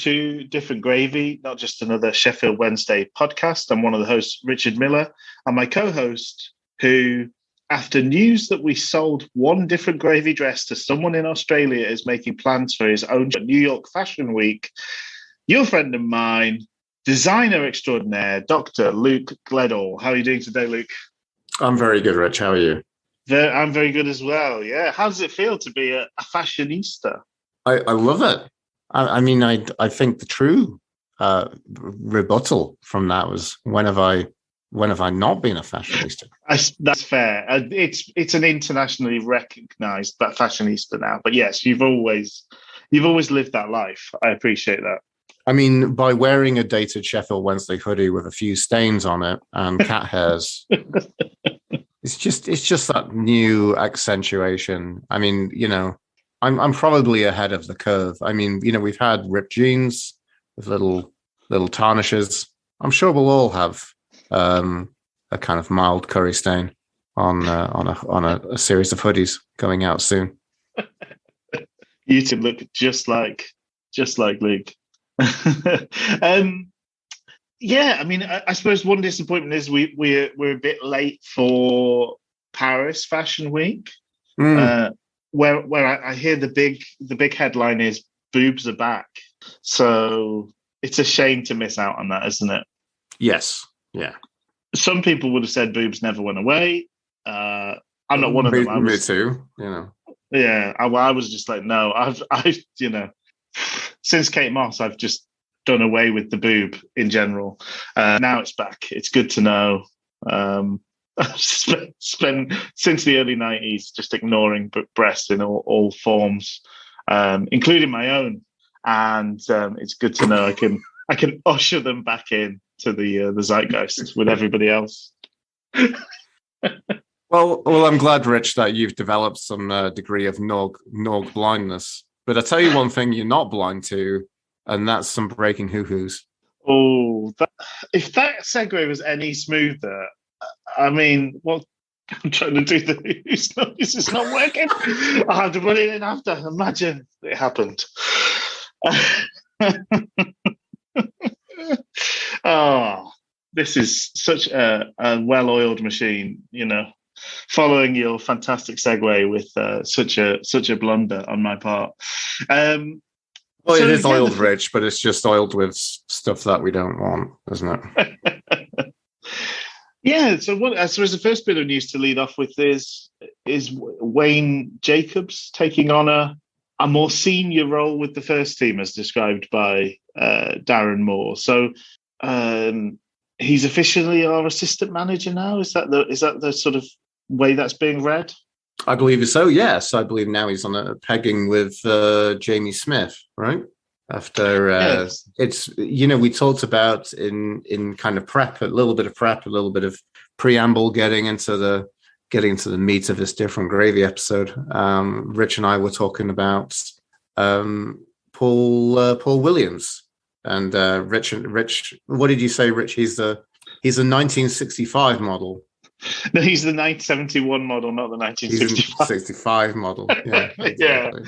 to Different Gravy, not just another Sheffield Wednesday podcast. I'm one of the hosts, Richard Miller, and my co-host, who, after news that we sold one Different Gravy dress to someone in Australia, is making plans for his own New York Fashion Week. Your friend of mine, designer extraordinaire, Dr. Luke Gledall. How are you doing today, Luke? I'm very good, Rich. How are you? I'm very good as well, yeah. How does it feel to be a fashionista? I love it. I think the true rebuttal from that was, when have I not been a fashionista? That's fair. It's an internationally recognised fashionista now. But yes, you've always lived that life. I appreciate that. I mean, by wearing a dated Sheffield Wednesday hoodie with a few stains on it and cat hairs, it's just that new accentuation. I mean, I'm probably ahead of the curve. I mean, we've had ripped jeans with little tarnishes. I'm sure we'll all have a kind of mild curry stain on a series of hoodies going out soon. You two look just like Luke. Yeah, I mean, I suppose one disappointment is we're a bit late for Paris Fashion Week. Where I hear the big headline is boobs are back. So it's a shame to miss out on that, isn't it? Yes. Yeah. Some people would have said boobs never went away. I'm not one of them. Me too. Yeah. I was just like, no. I've since Kate Moss, I've just done away with the boob in general. Now it's back. It's good to know. I've spent since the early 90s just ignoring breasts in all forms, including my own, and it's good to know I can usher them back in to the zeitgeist with everybody else. Well, I'm glad, Rich, that you've developed some degree of nog blindness. But I tell you one thing you're not blind to, and that's some breaking hoo-hoos. Oh, if that segue was any smoother. I mean, well, I'm trying to do the who's noise. It's not working. I have to put it in after. Imagine it happened. Oh, this is such a well-oiled machine, following your fantastic segue with such a blunder on my part. Well, it is oiled, Rich, but it's just oiled with stuff that we don't want, isn't it? Yeah, so I suppose the first bit of news to lead off with is Wayne Jacobs taking on a more senior role with the first team, as described by Darren Moore. So he's officially our assistant manager now. Is that the sort of way that's being read? I believe so. Yes, I believe now he's on a pegging with Jamie Smith, right? After yes. It's we talked about in kind of prep, a little bit of preamble, getting into the meat of this Different Gravy episode. Rich and I were talking about Paul Williams, and Rich. What did you say, Rich? He's a 1965 model. No, he's the 1971 model, not the 1965. 65 model. Yeah, exactly.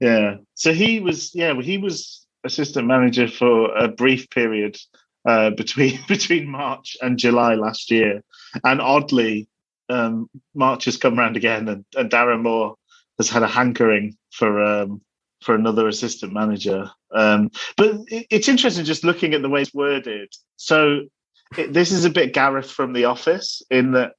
Yeah. So he was assistant manager for a brief period between March and July last year, and oddly, March has come round again, and Darren Moore has had a hankering for another assistant manager. But it's interesting just looking at the way it's worded. So this is a bit Gareth from The Office in that.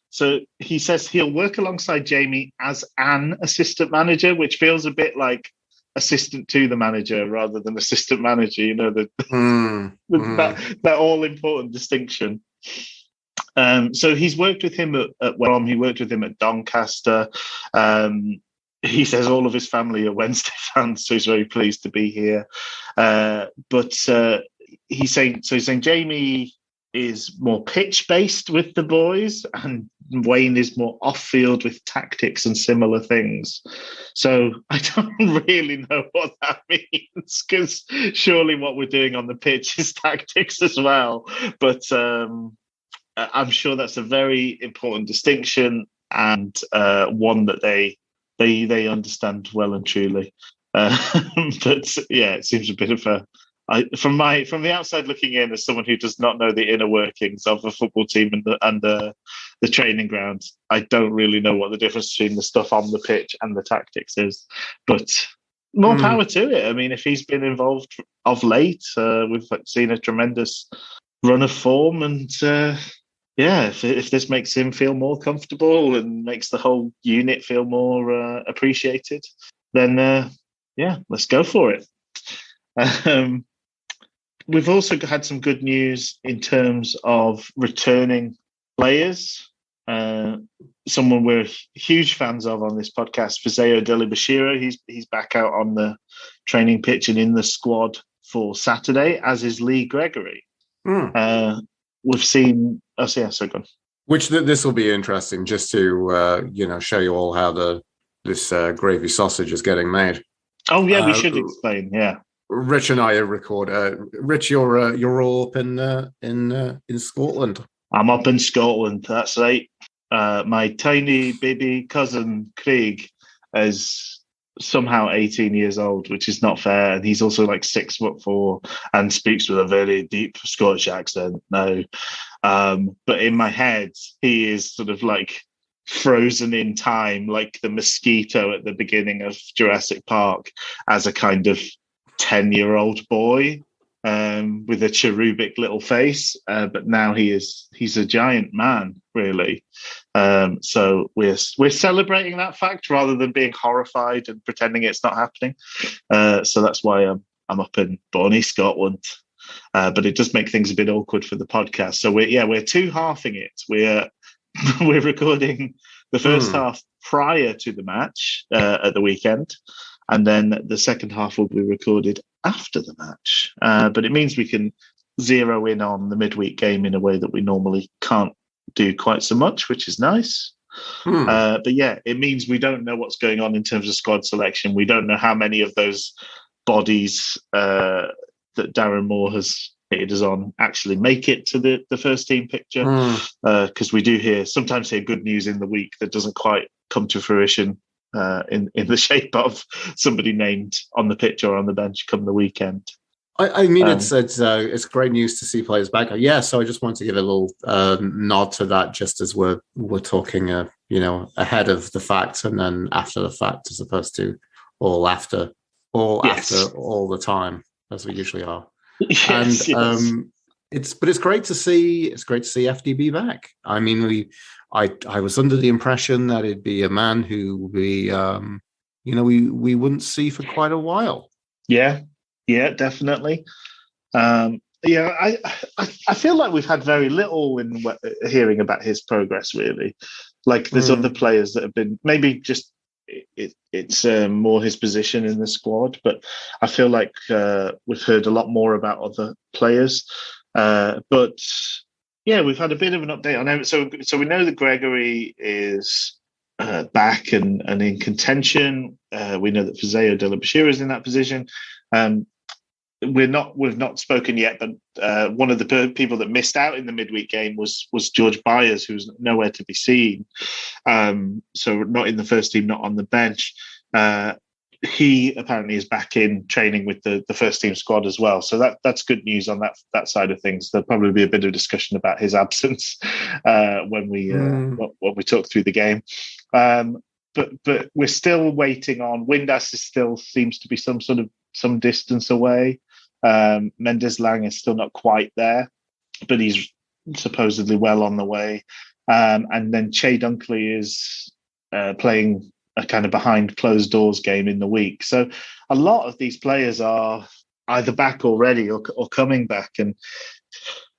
So he says he'll work alongside Jamie as an assistant manager, which feels a bit like assistant to the manager rather than assistant manager. That all important distinction. So he's worked with him at WAWAW. He worked with him at Doncaster. He says all of his family are Wednesday fans, so he's very pleased to be here. But he's saying Jamie is more pitch-based with the boys, and Wayne is more off-field with tactics and similar things. So I don't really know what that means, because surely what we're doing on the pitch is tactics as well. But I'm sure that's a very important distinction, and one that they understand well and truly. But yeah, it seems a bit of a. From the outside looking in, as someone who does not know the inner workings of a football team and the training ground, I don't really know what the difference between the stuff on the pitch and the tactics is. But more power to it. I mean, if he's been involved of late, we've seen a tremendous run of form, and if this makes him feel more comfortable and makes the whole unit feel more appreciated, then let's go for it. We've also had some good news in terms of returning players. Someone we're huge fans of on this podcast, Fizeo Delibashiro. He's back out on the training pitch and in the squad for Saturday, as is Lee Gregory. We've seen. So go on. Which this will be interesting, just to show you all how this gravy sausage is getting made. Oh yeah, we should explain. Yeah. Rich and I record. Rich, you're all up in Scotland. I'm up in Scotland. That's right. My tiny baby cousin Craig is somehow 18 years old, which is not fair, and he's also like 6'4" and speaks with a very deep Scottish accent now. But in my head, he is sort of like frozen in time, like the mosquito at the beginning of Jurassic Park, as a kind of 10-year-old boy with a cherubic little face. But now he's a giant man, really. So we're celebrating that fact rather than being horrified and pretending it's not happening. So that's why I'm up in Bonnie, Scotland. But it does make things a bit awkward for the podcast. So we're two-halving it. We're recording the first half prior to the match at the weekend, and then the second half will be recorded after the match. But it means we can zero in on the midweek game in a way that we normally can't do quite so much, which is nice. But yeah, it means we don't know what's going on in terms of squad selection. We don't know how many of those bodies that Darren Moore has hitted us on actually make it to the first team picture, because we do sometimes hear good news in the week that doesn't quite come to fruition in the shape of somebody named on the pitch or on the bench come the weekend. I mean, it's great news to see players back. Yeah, so I just wanted to give a little nod to that, just as we're talking, ahead of the fact and then after the fact, as opposed to all after all the time, as we usually are. Yes, and it's great to see. It's great to see FDB back. I mean, I was under the impression that it'd be a man who we wouldn't see for quite a while. Yeah, definitely. I feel like we've had very little in hearing about his progress, really. Like there's other players that have been maybe just it's more his position in the squad, but I feel like we've heard a lot more about other players. But yeah, we've had a bit of an update on him. So we know that Gregory is back and in contention. We know that Fizeo Delibashiro is in that position. We've not spoken yet, but one of the people that missed out in the midweek game was George Byers, who's nowhere to be seen. So not in the first team, not on the bench. He apparently is back in training with the first team squad as well. So that's good news on that side of things. There'll probably be a bit of discussion about his absence when we talk through the game. But we're still waiting on. Windass still seems to be some distance away. Mendes Lang is still not quite there, but he's supposedly well on the way. And then Che Dunkley is playing a kind of behind closed doors game in the week. So a lot of these players are either back already or coming back. And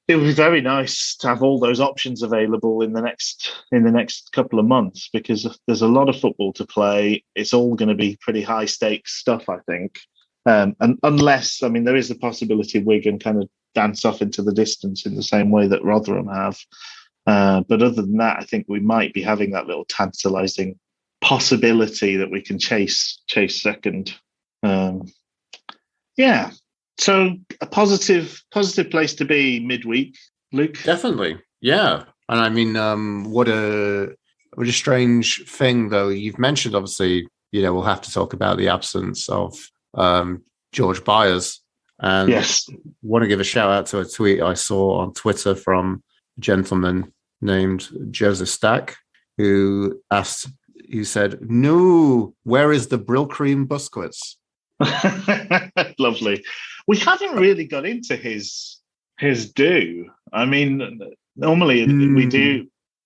it would be very nice to have all those options available in the next couple of months, because there's a lot of football to play. It's all going to be pretty high stakes stuff, I think. And unless, there is the possibility Wigan kind of dance off into the distance in the same way that Rotherham have. But other than that, I think we might be having that little tantalising possibility that we can chase second. So a positive place to be midweek, Luke. Definitely, yeah. And what a strange thing, though. You've mentioned obviously we'll have to talk about the absence of George Byers. And yes, want to give a shout out to a tweet I saw on Twitter from a gentleman named Joseph Stack, who said, "No, where is the Brill Cream biscuits?" Lovely. We haven't really got into his do. I mean, normally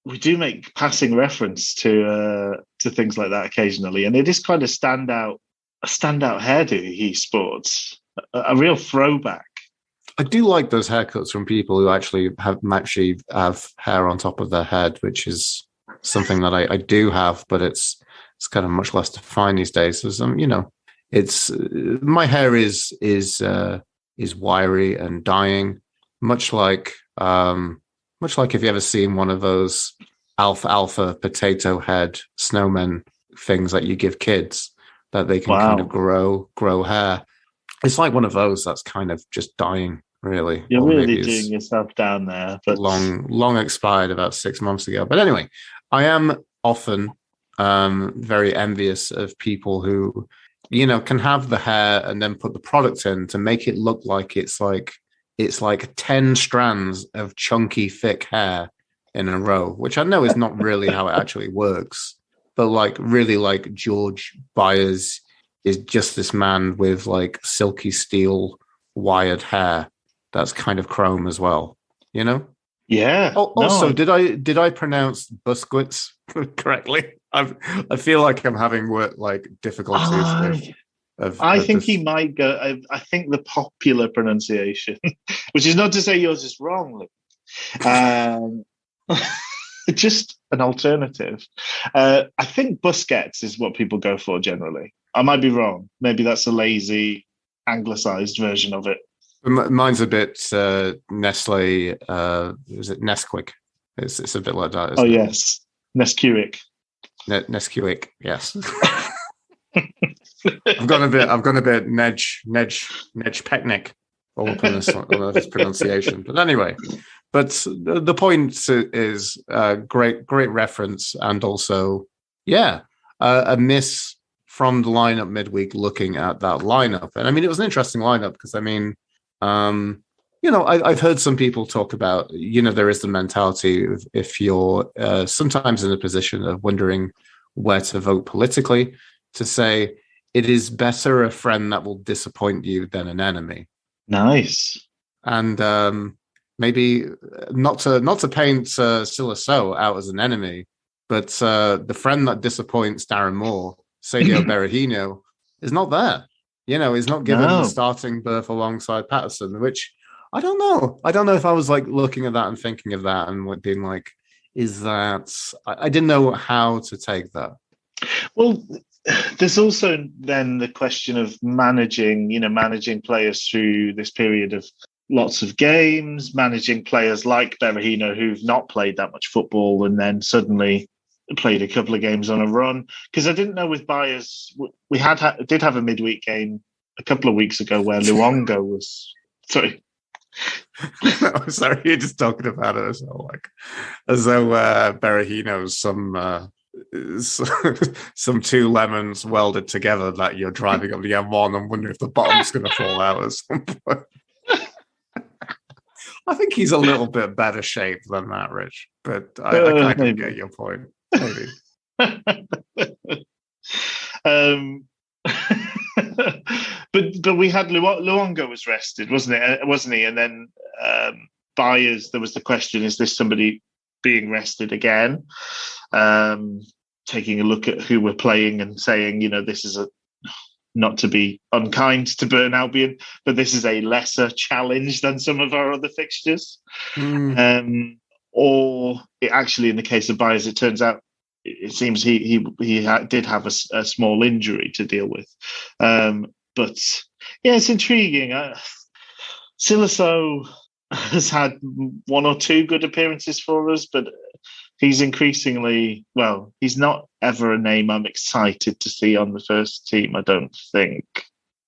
we do make passing reference to things like that occasionally, and it is kind of a standout hairdo he sports, a real throwback. I do like those haircuts from people who actually have hair on top of their head, which is something that I do have, but it's kind of much less defined these days. So, it's my hair is wiry and dying, much like if you ever seen one of those alfalfa potato head snowmen things that you give kids that they can kind of grow hair. It's like one of those that's kind of just dying, really. You're really doing yourself down there. But long expired about 6 months ago. But anyway, I am often very envious of people who, can have the hair and then put the product in to make it look like it's like 10 strands of chunky, thick hair in a row, which I know is not really how it actually works. But like George Byers is just this man with like silky steel wired hair that's kind of chrome as well, Yeah. Also, did I pronounce biscuits correctly? I feel like I'm having difficulties I think he might go. I think the popular pronunciation, which is not to say yours is wrong, just an alternative. I think Busquets is what people go for generally. I might be wrong. Maybe that's a lazy anglicized version of it. Mine's a bit Nestle. Is it Nesquik? It's a bit like that. Oh yes, Nesquik. Nesquik. Yes. I've gone a bit Nedge Pecnic all of his pronunciation. But anyway, the point is great reference, and also a miss from the lineup midweek looking at that lineup. And I mean, it was an interesting lineup because I've heard some people talk about, there is the mentality of if you're sometimes in a position of wondering where to vote politically, to say it is better a friend that will disappoint you than an enemy. Nice. And maybe not to paint Silaso out as an enemy, but the friend that disappoints Darren Moore, Sergio Berahino, is not there. He's not given the starting berth alongside Patterson, which I don't know. I don't know if I was like looking at that and thinking of that and being like, is that... I didn't know how to take that. Well, there's also then the question of managing players through this period of lots of games, managing players like Berahino who've not played that much football and then suddenly played a couple of games on a run. Because I didn't know with Byers, we did have a midweek game a couple of weeks ago where Luongo was... Sorry. No, sorry, you're just talking about it as though Berahino's some two lemons welded together that you're driving up the M1 and wondering if the bottom's going to fall out at some point. I think he's a little bit better shape than that, Rich, but I kind of get your point. Maybe. But we had Luongo was rested, wasn't he? And then Byers, there was the question: is this somebody being rested again? Taking a look at who we're playing and saying, this is not to be unkind to Burn Albion, but this is a lesser challenge than some of our other fixtures. Or it actually, in the case of Byers, it turns out it seems he did have a small injury to deal with. But yeah, it's intriguing. Silaso has had one or two good appearances for us, but he's increasingly, he's not ever a name I'm excited to see on the first team, I don't think.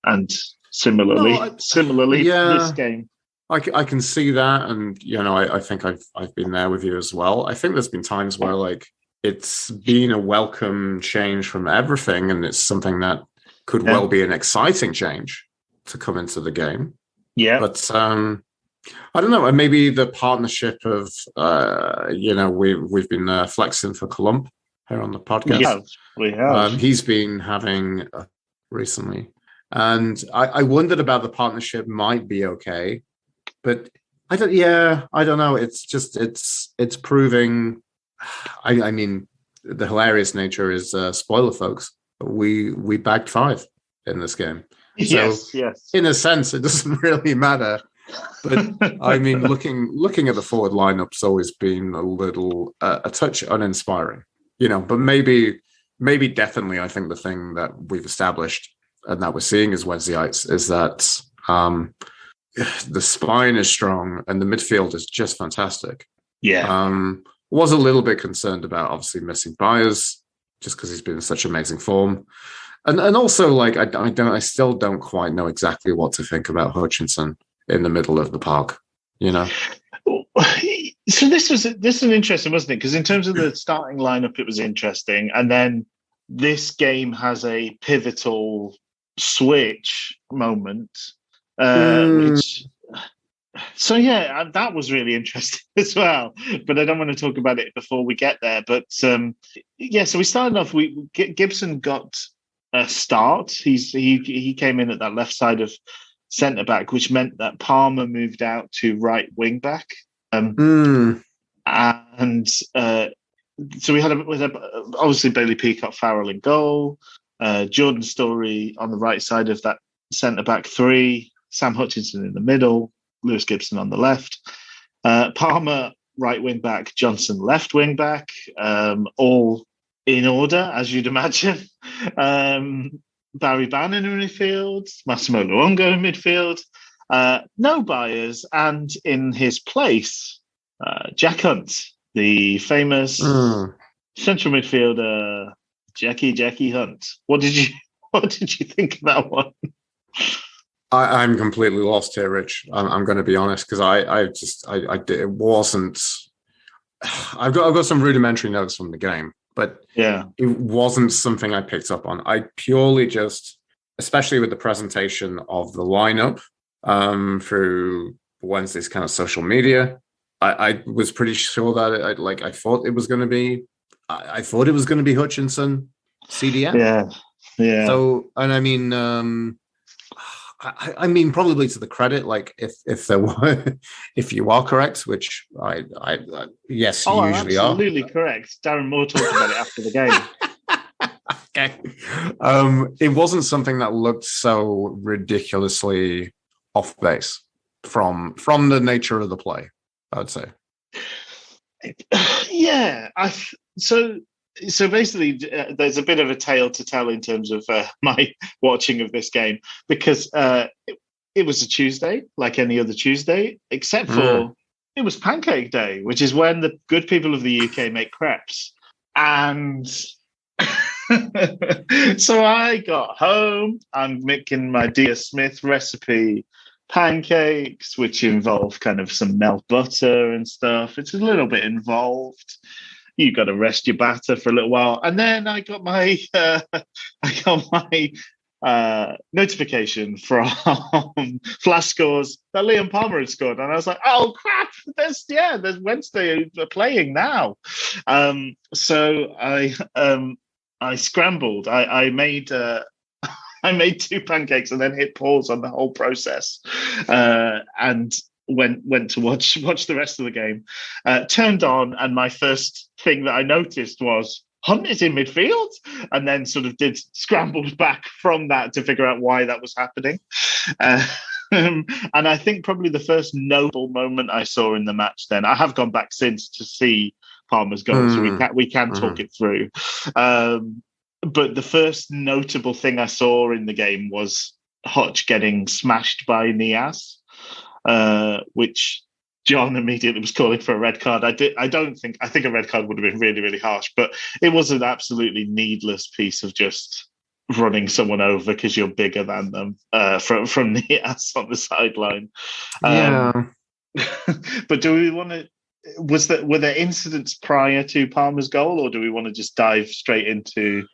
And similarly, this game. I can see that, and I think I've been there with you as well. I think there's been times where it's been a welcome change from everything, and it's something that could well be an exciting change to come into the game. Yeah. But I don't know, maybe the partnership of, we've been flexing for Colump here on the podcast. We have. He's been having recently. And I wondered about the partnership might be okay. But I don't know. It's just, it's proving, I mean, the hilarious nature is, spoiler folks, we bagged 5 in this game. So yes. In a sense, it doesn't really matter. But I mean, looking at the forward lineup's always been a little a touch uninspiring, But maybe definitely, I think the thing that we've established and that we're seeing as Wednesdayites is that the spine is strong and the midfield is just fantastic. Yeah. Was a little bit concerned about obviously missing Byers just because he's been in such amazing form, and also like I still don't quite know exactly what to think about Hutchinson in the middle of the park, So this was interesting, wasn't it? Because in terms of the starting lineup, it was interesting, and then this game has a pivotal switch moment, which. So that was really interesting as well. But I don't want to talk about it before we get there. But so we started off. Gibson got a start. He came in at that left side of centre back, which meant that Palmer moved out to right wing back. And so we had obviously Bailey Peacock, Farrell in goal, Jordan Story on the right side of that centre back 3, Sam Hutchinson in the middle, Lewis Gibson on the left, Palmer right wing back, Johnson left wing back, all in order as you'd imagine. Barry Bannon in midfield, Massimo Luongo in midfield, no Byers, and in his place, Jack Hunt, the famous central midfielder, Jackie Hunt. What did you think of that one? I'm completely lost here, Rich. I'm going to be honest because it wasn't. I've got some rudimentary notes from the game, but it wasn't something I picked up on. I purely just, especially with the presentation of the lineup through Wednesday's kind of social media, I was pretty sure that I thought it was going to be. I thought it was going to be Hutchinson, CDM. Yeah. So, and I mean. I mean, probably to the credit, like if there were, if you are correct, which yes, you usually are. Absolutely correct. Darren Moore talked about it after the game. Okay. It wasn't something that looked so ridiculously off base from the nature of the play, I would say. Yeah. So basically, there's a bit of a tale to tell in terms of my watching of this game, because it was a Tuesday, like any other Tuesday, except for it was Pancake Day, which is when the good people of the UK make crepes. And so I got home, I'm making my Dear Smith recipe pancakes, which involve kind of some melt butter and stuff. It's a little bit involved. You got to rest your batter for a little while, and then I got my notification from Flash Scores that Liam Palmer had scored, and I was like, "Oh crap! There's Wednesday playing now." So I scrambled. I made 2 pancakes and then hit pause on the whole process, and went to watch the rest of the game. Turned on, and my first thing that I noticed was Hunt is in midfield, and then sort of scrambled back from that to figure out why that was happening. And I think probably the first notable moment I saw in the match, then I have gone back since to see Palmer's goal, so we can talk it through. But the first notable thing I saw in the game was Hutch getting smashed by Nias, which John immediately was calling for a red card. I think a red card would have been really, really harsh, but it was an absolutely needless piece of just running someone over because you're bigger than them from Nias on the sideline. But do we want to? were there incidents prior to Palmer's goal, or do we want to just dive straight into?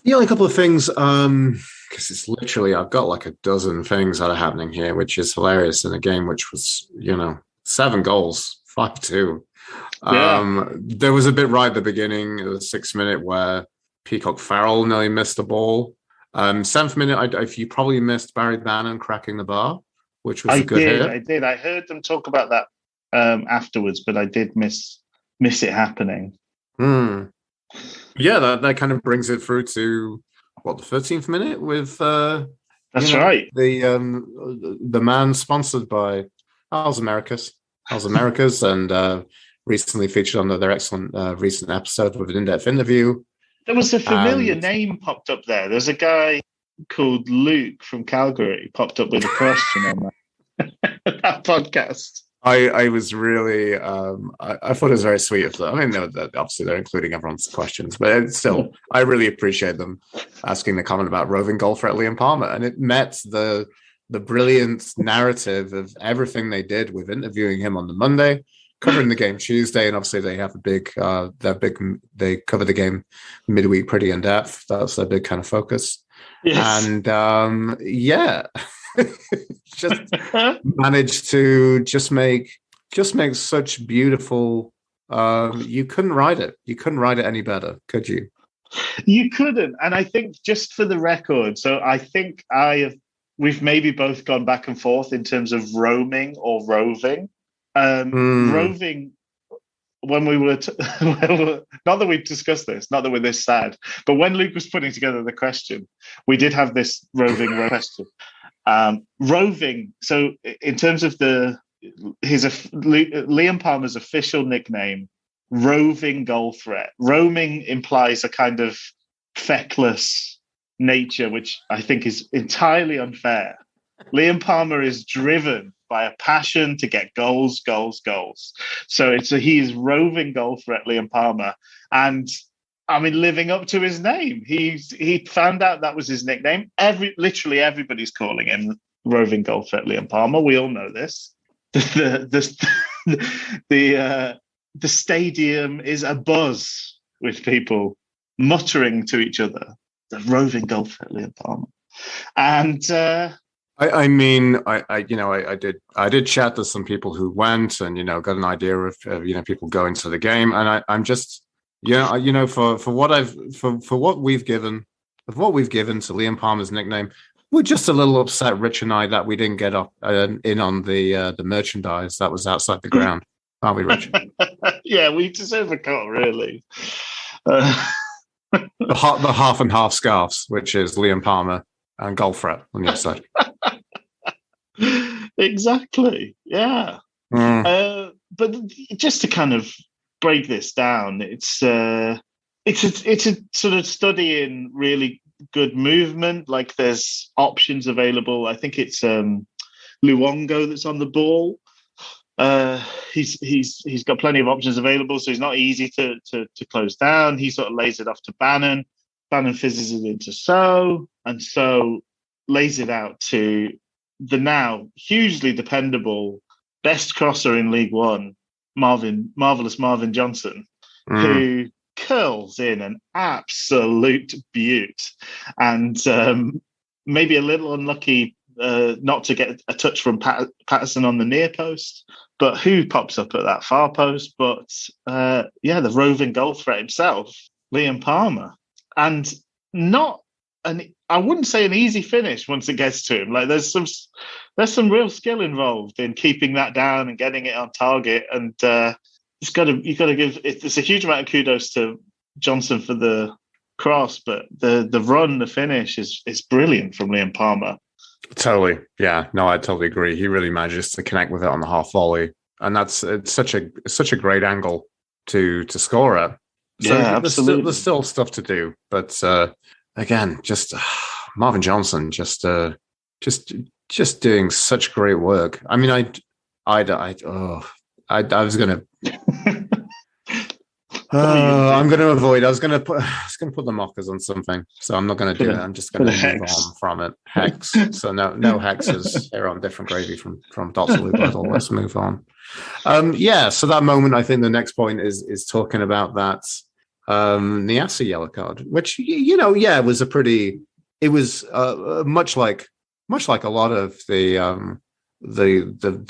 The only couple of things, because it's literally, I've got like a dozen things that are happening here, which is hilarious in a game which was, 7 goals, 5-2. Yeah. There was a bit right at the beginning of the 6th minute where Peacock Farrell nearly missed the ball. 7th minute, you probably missed Barry Bannon cracking the bar, which was a good hit. I did. I heard them talk about that afterwards, but I did miss it happening. Yeah, that kind of brings it through to the 13th minute with that's right. The man sponsored by How's Americas, and recently featured on their excellent recent episode with an in-depth interview. There was a familiar name popped up there. There's a guy called Luke from Calgary popped up with a question on that podcast. I was really, I thought it was very sweet of them. I mean, obviously they're including everyone's questions, but still, I really appreciate them asking the comment about roving golfer at Liam Palmer. And it met the brilliant narrative of everything they did with interviewing him on the Monday, covering the game Tuesday. And obviously they have they cover the game midweek pretty in depth. That's their big kind of focus. Yes. And just managed to just make such beautiful. You couldn't write it. You couldn't write it any better, could you? You couldn't. And I think, just for the record, so I think we've maybe both gone back and forth in terms of roaming or roving. Roving, when we were not that we've discussed this, not that we're this sad, but when Luke was putting together the question, we did have this roving question. Roving. So in terms of Liam Palmer's official nickname, roving goal threat. Roaming implies a kind of feckless nature, which I think is entirely unfair. Liam Palmer is driven by a passion to get goals. So he is roving goal threat, Liam Palmer, and I mean, living up to his name. He found out that was his nickname. Literally everybody's calling him roving goal threat Liam Palmer. We all know this. The stadium is abuzz with people muttering to each other, the roving goal threat Liam Palmer. And I did chat to some people who went and got an idea of people going to the game, and I'm just. For what we've given to Liam Palmer's nickname, we're just a little upset, Rich and I, that we didn't get up in on the merchandise that was outside the ground, aren't we, Rich? Yeah, we deserve a cut, really. The half and half scarves, which is Liam Palmer and Golf Threat on the other side. Exactly. Yeah. But just to kind of break this down, it's a sort of study in really good movement. Like, there's options available. I think it's Luongo that's on the ball. He's got plenty of options available, so he's not easy to close down. He sort of lays it off to Bannon. Bannon fizzes it into and So lays it out to the now hugely dependable best crosser in League One, Marvelous Marvin Johnson, who curls in an absolute beaut, and maybe a little unlucky not to get a touch from Patterson on the near post, but who pops up at that far post? But the roving goal threat himself, Liam Palmer, and I wouldn't say an easy finish once it gets to him. Like, there's some real skill involved in keeping that down and getting it on target. And you've got to give it's a huge amount of kudos to Johnson for the cross, but the run, the finish is brilliant from Liam Palmer. Totally, yeah. No, I totally agree. He really manages to connect with it on the half volley, and it's such a great angle to score at. So yeah, absolutely. There's still stuff to do, but again, just Marvin Johnson, just doing such great work. I mean, I was gonna. I'm going to avoid. I was going to put the mockers on something, so I'm not going to do it. I'm just going to move on from it. Hex. So no hexes here on Different Gravy from Dr. Lou Battle. Let's move on. So that moment, I think the next point is talking about that Niassa yellow card, which was a pretty. It was much like a lot of the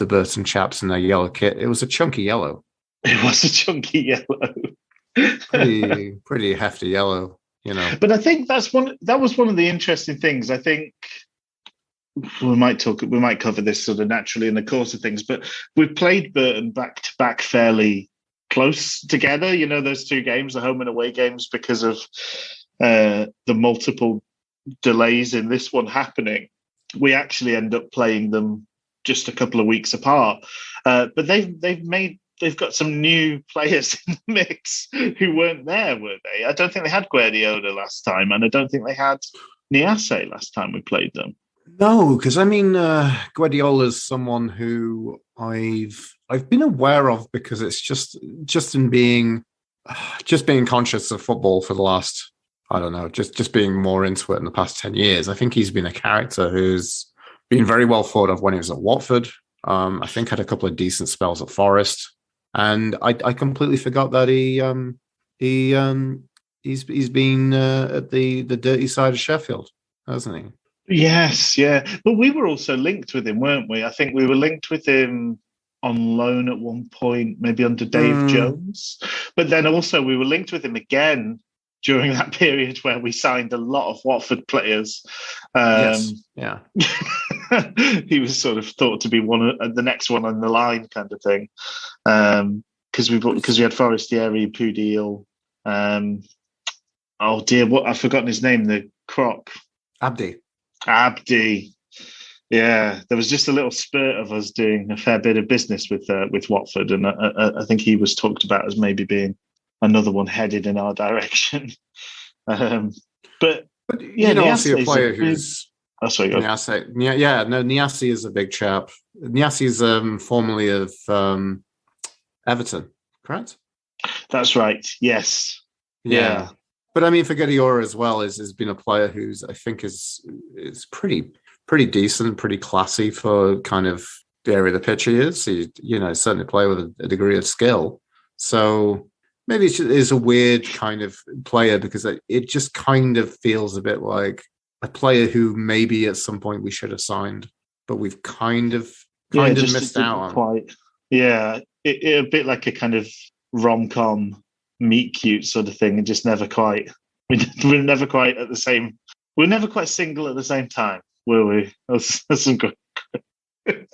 Burton chaps in their yellow kit. It was a chunky yellow. It was a chunky yellow. pretty hefty yellow, But I think that was one of the interesting things. I think we might cover this sort of naturally in the course of things, but we've played Burton back to back fairly close together, those two games, the home and away games, because of the multiple delays in this one happening. We actually end up playing them just a couple of weeks apart. But they've got some new players in the mix who weren't there, were they? I don't think they had Guardiola last time, and I don't think they had Niassa last time we played them. No, because Guardiola's someone who I've been aware of because it's just in being conscious of football for the last, I don't know, just being more into it in the past 10 years. I think he's been a character who's been very well thought of when he was at Watford. I think had a couple of decent spells at Forest. And I completely forgot that he's been at the dirty side of Sheffield, hasn't he? Yes, yeah. But we were also linked with him, weren't we? I think we were linked with him on loan at one point, maybe under Dave Jones. But then also we were linked with him again during that period where we signed a lot of Watford players. Yes, yeah. He was sort of thought to be the next one on the line kind of thing. Because we had Forestieri, Pudil. Oh dear, I've forgotten his name. The Croc. Abdi. Yeah, there was just a little spurt of us doing a fair bit of business with Watford, and I think he was talked about as maybe being another one headed in our direction. But Niassa a player who's. Oh, sorry. Niassa is a big chap. Niassa is formerly of Everton, correct? That's right. Yes. Yeah. But I mean, for Guardiola as well, has been a player who's I think is pretty decent, pretty classy for kind of the area of the pitch he is. He certainly play with a degree of skill. So maybe it is a weird kind of player because it just kind of feels a bit like a player who maybe at some point we should have signed, but we've kind of missed out on. Quite. Yeah, it a bit like a kind of rom-com meet cute sort of thing, and just never quite. We're never quite at the same. We're never quite single at the same time, were we? That's some good.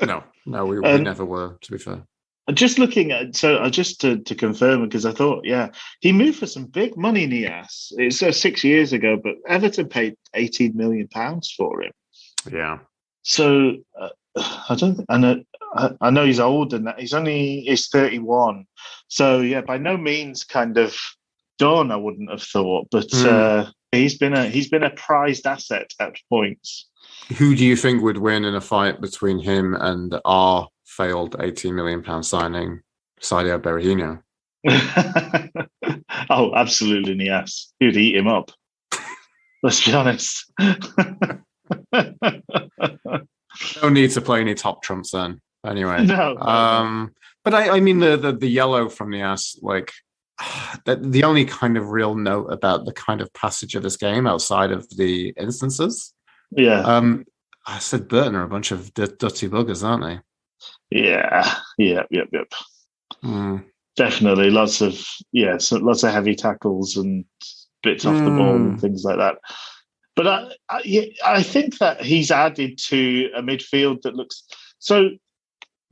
No, we never were. To be fair. Just looking at just to confirm, because I thought, he moved for some big money, Niasse. It's 6 years ago, but Everton paid £18 million for him. Yeah. So I don't think I know he's old and that he's 31. So by no means kind of done. I wouldn't have thought, but he's been a prized asset at points. Who do you think would win in a fight between him and our failed £18 million signing, Sadio Berahino? Oh, absolutely, yes. He'd eat him up. Let's be honest. No need to play any top trumps then. Anyway, no. But I mean the yellow from the ass, like the only kind of real note about the kind of passage of this game outside of the instances. Yeah. I said Burton are a bunch of dirty buggers, aren't they? Yeah. Yep. Definitely lots of heavy tackles and bits off the ball and things like that. But I think that he's added to a midfield that looks so.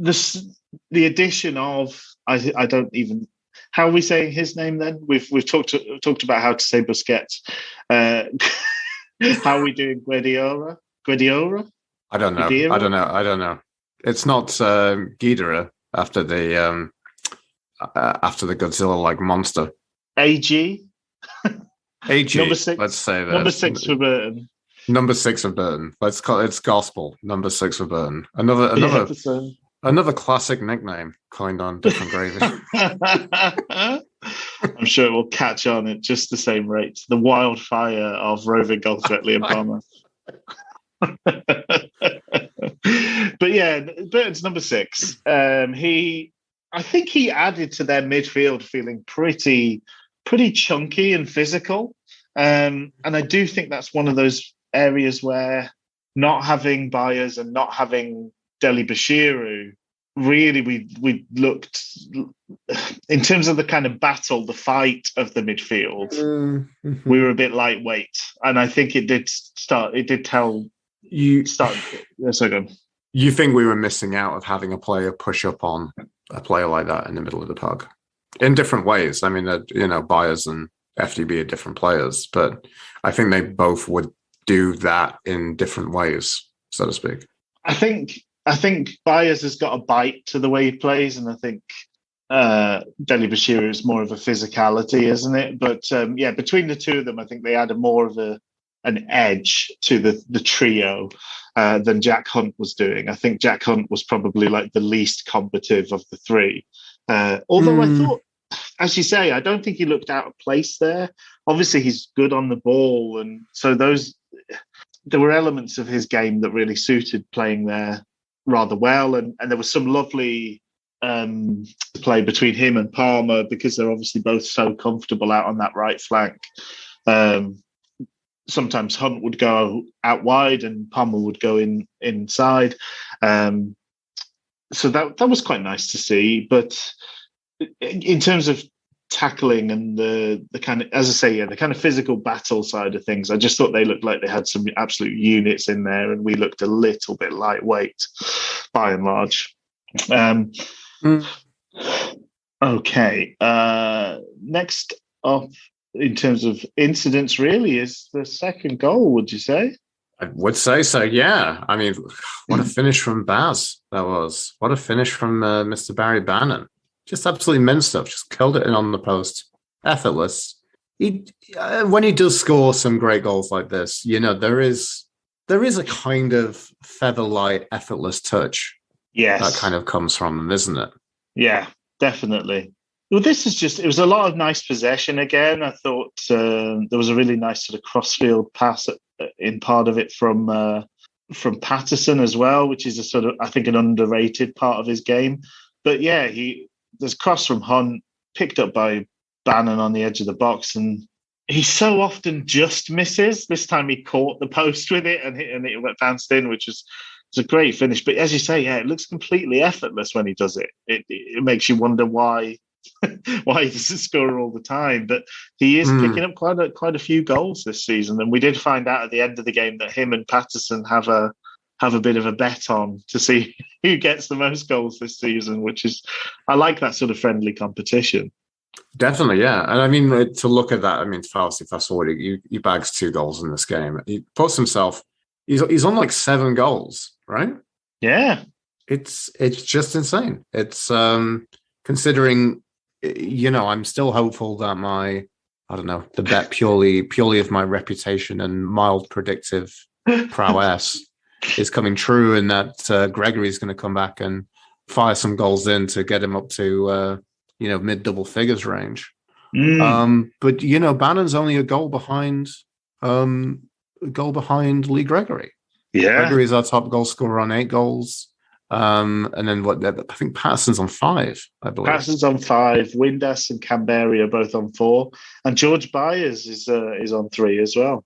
The addition of I don't even, how are we saying his name then? We've talked about how to say Busquets. How are we doing Guardiola? I don't know. It's not Ghidorah after the Godzilla-like monster. AG. Number 6. Let's say that. Number 6 for Burton. Number 6 of Burton. Let's call it. It's gospel. Number 6 for Burton. Another Another classic nickname coined on Different Gravy. I'm sure it will catch on at just the same rate. The wildfire of roving goals at Liam Palmer. But yeah, Burton's number 6. I think he added to their midfield feeling pretty chunky and physical. And I do think that's one of those areas where not having Byers and not having Deli Bashiru, really we looked in terms of the kind of battle, the fight of the midfield. Mm-hmm. We were a bit lightweight, and I think it did tell you. Yes, I go. You think we were missing out of having a player push up on a player like that in the middle of the park in different ways? I mean, Byers and FDB are different players, but I think they both would do that in different ways, so to speak. I think Byers has got a bite to the way he plays, and I think Deli Bashiru is more of a physicality, isn't it? But between the two of them, I think they added more of an edge to the trio than Jack Hunt was doing. I think Jack Hunt was probably like the least combative of the three. Although I thought, as you say, I don't think he looked out of place there. Obviously, he's good on the ball, and so there were elements of his game that really suited playing there rather well, and there was some lovely play between him and Palmer because they're obviously both so comfortable out on that right flank. Sometimes Hunt would go out wide and Palmer would go inside. So that was quite nice to see. But in terms of tackling and the kind of, as I say, the kind of physical battle side of things, I just thought they looked like they had some absolute units in there, and we looked a little bit lightweight by and large. Okay. Next up, in terms of incidents, really, is the second goal, would you say? I would say so, yeah. I mean, what a finish from Baz that was. What a finish from Mr. Barry Bannon. Just absolutely minced up, just curled it in on the post. Effortless. When he does score some great goals like this, there is a kind of feather-light, effortless touch. Yes. That kind of comes from him, isn't it? Yeah, definitely. Well, it was a lot of nice possession again. I thought there was a really nice sort of crossfield pass in part of it from Patterson as well, which is a sort of, I think, an underrated part of his game. But yeah, there's a cross from Hunt, picked up by Bannon on the edge of the box, and he so often just misses. This time he caught the post with it and it went bounced in, which is a great finish. But as you say, yeah, it looks completely effortless when he does it. It makes you wonder why he doesn't score all the time. But he is picking up quite a few goals this season, and we did find out at the end of the game that him and Patterson have a bit of a bet on to see who gets the most goals this season, which is, I like that sort of friendly competition. Definitely, yeah. And I mean, to look at that, I mean, fast forward, he bags 2 goals in this game. He puts himself, he's on like 7 goals, right? Yeah. It's just insane. It's considering, I'm still hopeful that the bet purely of my reputation and mild predictive prowess is coming true, and that Gregory's going to come back and fire some goals in to get him up to mid double figures range. But Bannon's only a goal behind Lee Gregory. Yeah, Gregory's our top goal scorer on 8 goals. And then I think Patterson's on 5, I believe. Patterson's on 5. Windass and Canberra are both on 4, and George Byers is on 3 as well.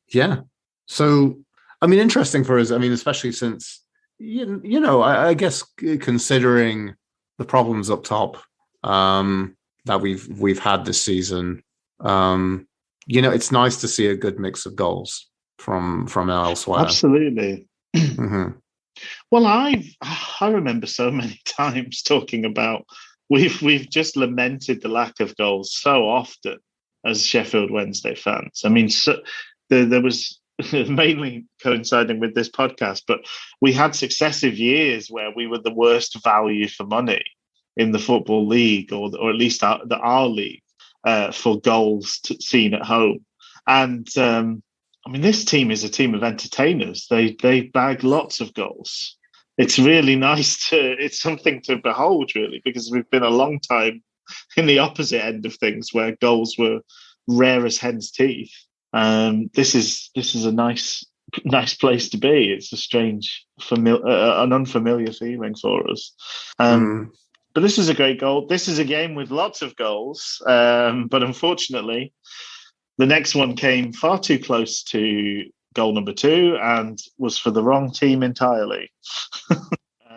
Yeah. So, I mean, interesting for us. I mean, especially since I guess considering the problems up top that we've had this season, it's nice to see a good mix of goals from elsewhere. Absolutely. Mm-hmm. Well, I remember so many times talking about we've just lamented the lack of goals so often as Sheffield Wednesday fans. I mean, there was mainly coinciding with this podcast, but we had successive years where we were the worst value for money in the Football League, or at least our league, for goals seen at home. And I mean, this team is a team of entertainers. They bag lots of goals. it's really nice it's something to behold, really, because we've been a long time in the opposite end of things where goals were rare as hen's teeth. This is a nice place to be. It's a strange, an unfamiliar feeling for us. But this is a great goal. This is a game with lots of goals, but unfortunately, the next one came far too close to goal number 2 and was for the wrong team entirely.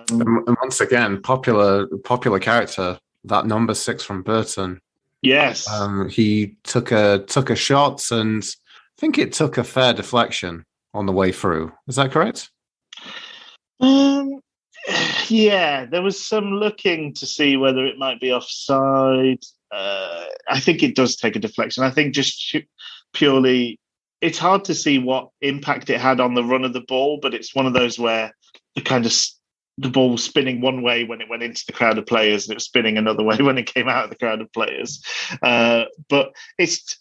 And once again, popular character, that number 6 from Burton. Yes, he took a shot, and I think it took a fair deflection on the way through. Is that correct? Yeah, there was some looking to see whether it might be offside. I think it does take a deflection. I think just purely, it's hard to see what impact it had on the run of the ball, but it's one of those where the ball was spinning one way when it went into the crowd of players, and it was spinning another way when it came out of the crowd of players. But it's,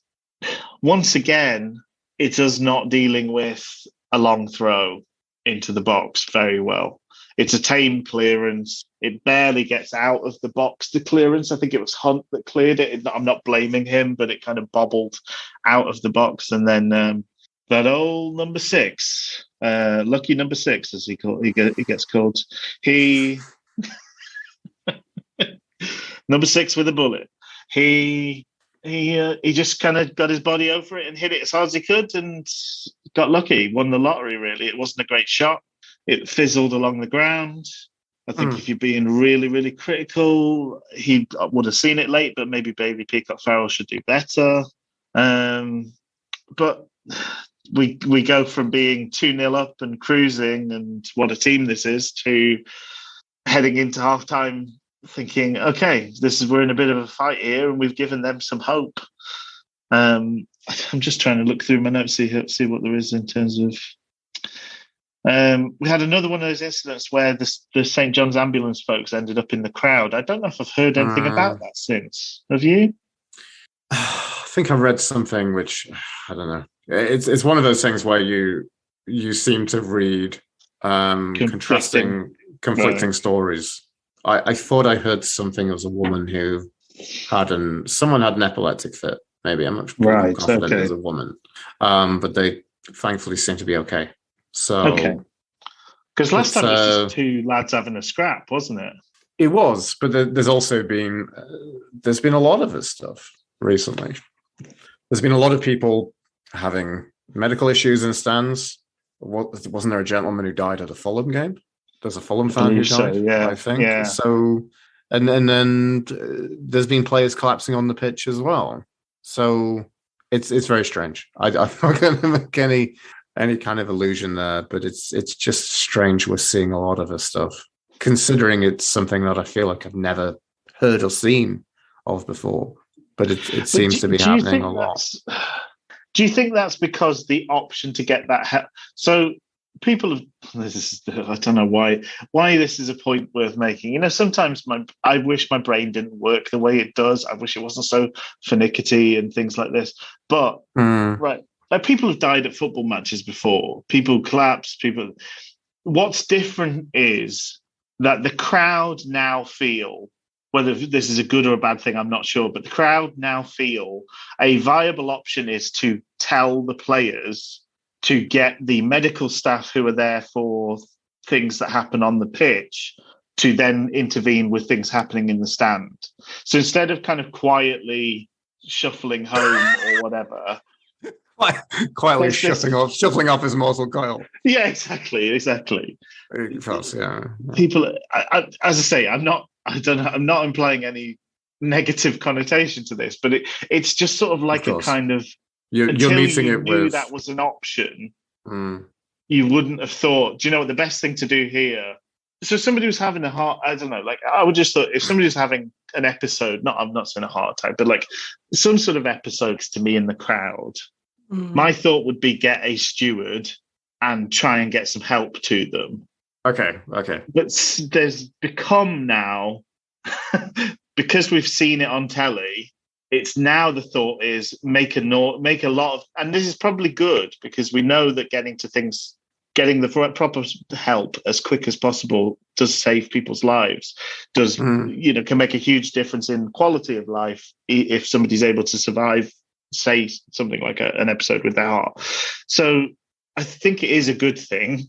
once again, it's us not dealing with a long throw into the box very well. It's a tame clearance. It barely gets out of the box, the clearance. I think it was Hunt that cleared it. I'm not blaming him, but it kind of bobbled out of the box. And then that old number 6, lucky number 6, as he gets called. Number 6 with a bullet. He just kind of got his body over it and hit it as hard as he could and got lucky. Won the lottery, really. It wasn't a great shot. It fizzled along the ground. I think if you're being really, really critical, he would have seen it late, but maybe Bailey Peacock-Farrell should do better. But we go from being 2-0 up and cruising and what a team this is to heading into halftime thinking, okay, we're in a bit of a fight here and we've given them some hope. I'm just trying to look through my notes, see what there is in terms of... we had another one of those incidents where the St. John's ambulance folks ended up in the crowd. I don't know if I've heard anything about that since. Have you? I think I've read something which, I don't know. It's one of those things where you seem to read conflicting stories. I thought I heard something. It was a woman who someone had an epileptic fit. Maybe I'm not sure confident it was a woman, but they thankfully seem to be okay. So, okay, because last time it was just 2 lads having a scrap, wasn't it? It was, but there's also been there's been a lot of this stuff recently. There's been a lot of people having medical issues in stands. Wasn't there a gentleman who died at a Fulham game? There's a Fulham fan who died, I think. Yeah. So, and then there's been players collapsing on the pitch as well. So it's very strange. I'm not going to make any kind of illusion there, but it's just strange we're seeing a lot of this stuff, considering it's something that I feel like I've never heard or seen of before. But it seems to be happening a lot. Do you think that's because the option to get that help? So people have, I don't know why this is a point worth making. You know, sometimes I wish my brain didn't work the way it does. I wish it wasn't so finicky and things like this. But right. Like, people have died at football matches before. People collapse. What's different is that the crowd now feel, whether this is a good or a bad thing, I'm not sure, but the crowd now feel a viable option is to tell the players to get the medical staff who are there for things that happen on the pitch to then intervene with things happening in the stand. So instead of kind of quietly shuffling home or whatever... quietly shuffling off his mortal coil. Yeah, exactly. Yeah. People, as I say, I'm not implying any negative connotation to this, but it's just sort of like a kind of you're meeting it with that was an option. You wouldn't have thought. Do you know what the best thing to do here? So somebody was having I don't know, like I would just thought if somebody was having an episode, I'm not saying a heart attack, but like some sort of episode to me in the crowd. My thought would be get a steward and try and get some help to them. Okay. But there's become now, because we've seen it on telly, it's now the thought is make a lot of, and this is probably good because we know that getting to things getting the proper help as quick as possible does save people's lives, can make a huge difference in quality of life if somebody's able to survive, say, something like an episode with their heart. So I think it is a good thing.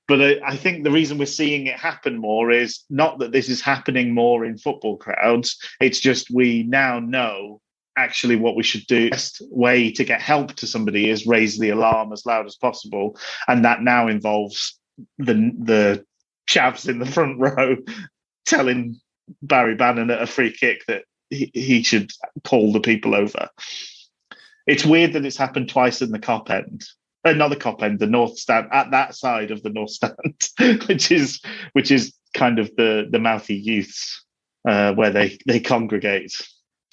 But I think the reason we're seeing it happen more is not that this is happening more in football crowds. It's just we now know actually what we should do. The best way to get help to somebody is raise the alarm as loud as possible. And that now involves the chavs in the front row telling Barry Bannon at a free kick that he should call the people over. It's weird that it's happened twice in the Cop End. Not the Cop End, the North Stand, at that side of the North Stand, which is kind of the mouthy youths where they congregate.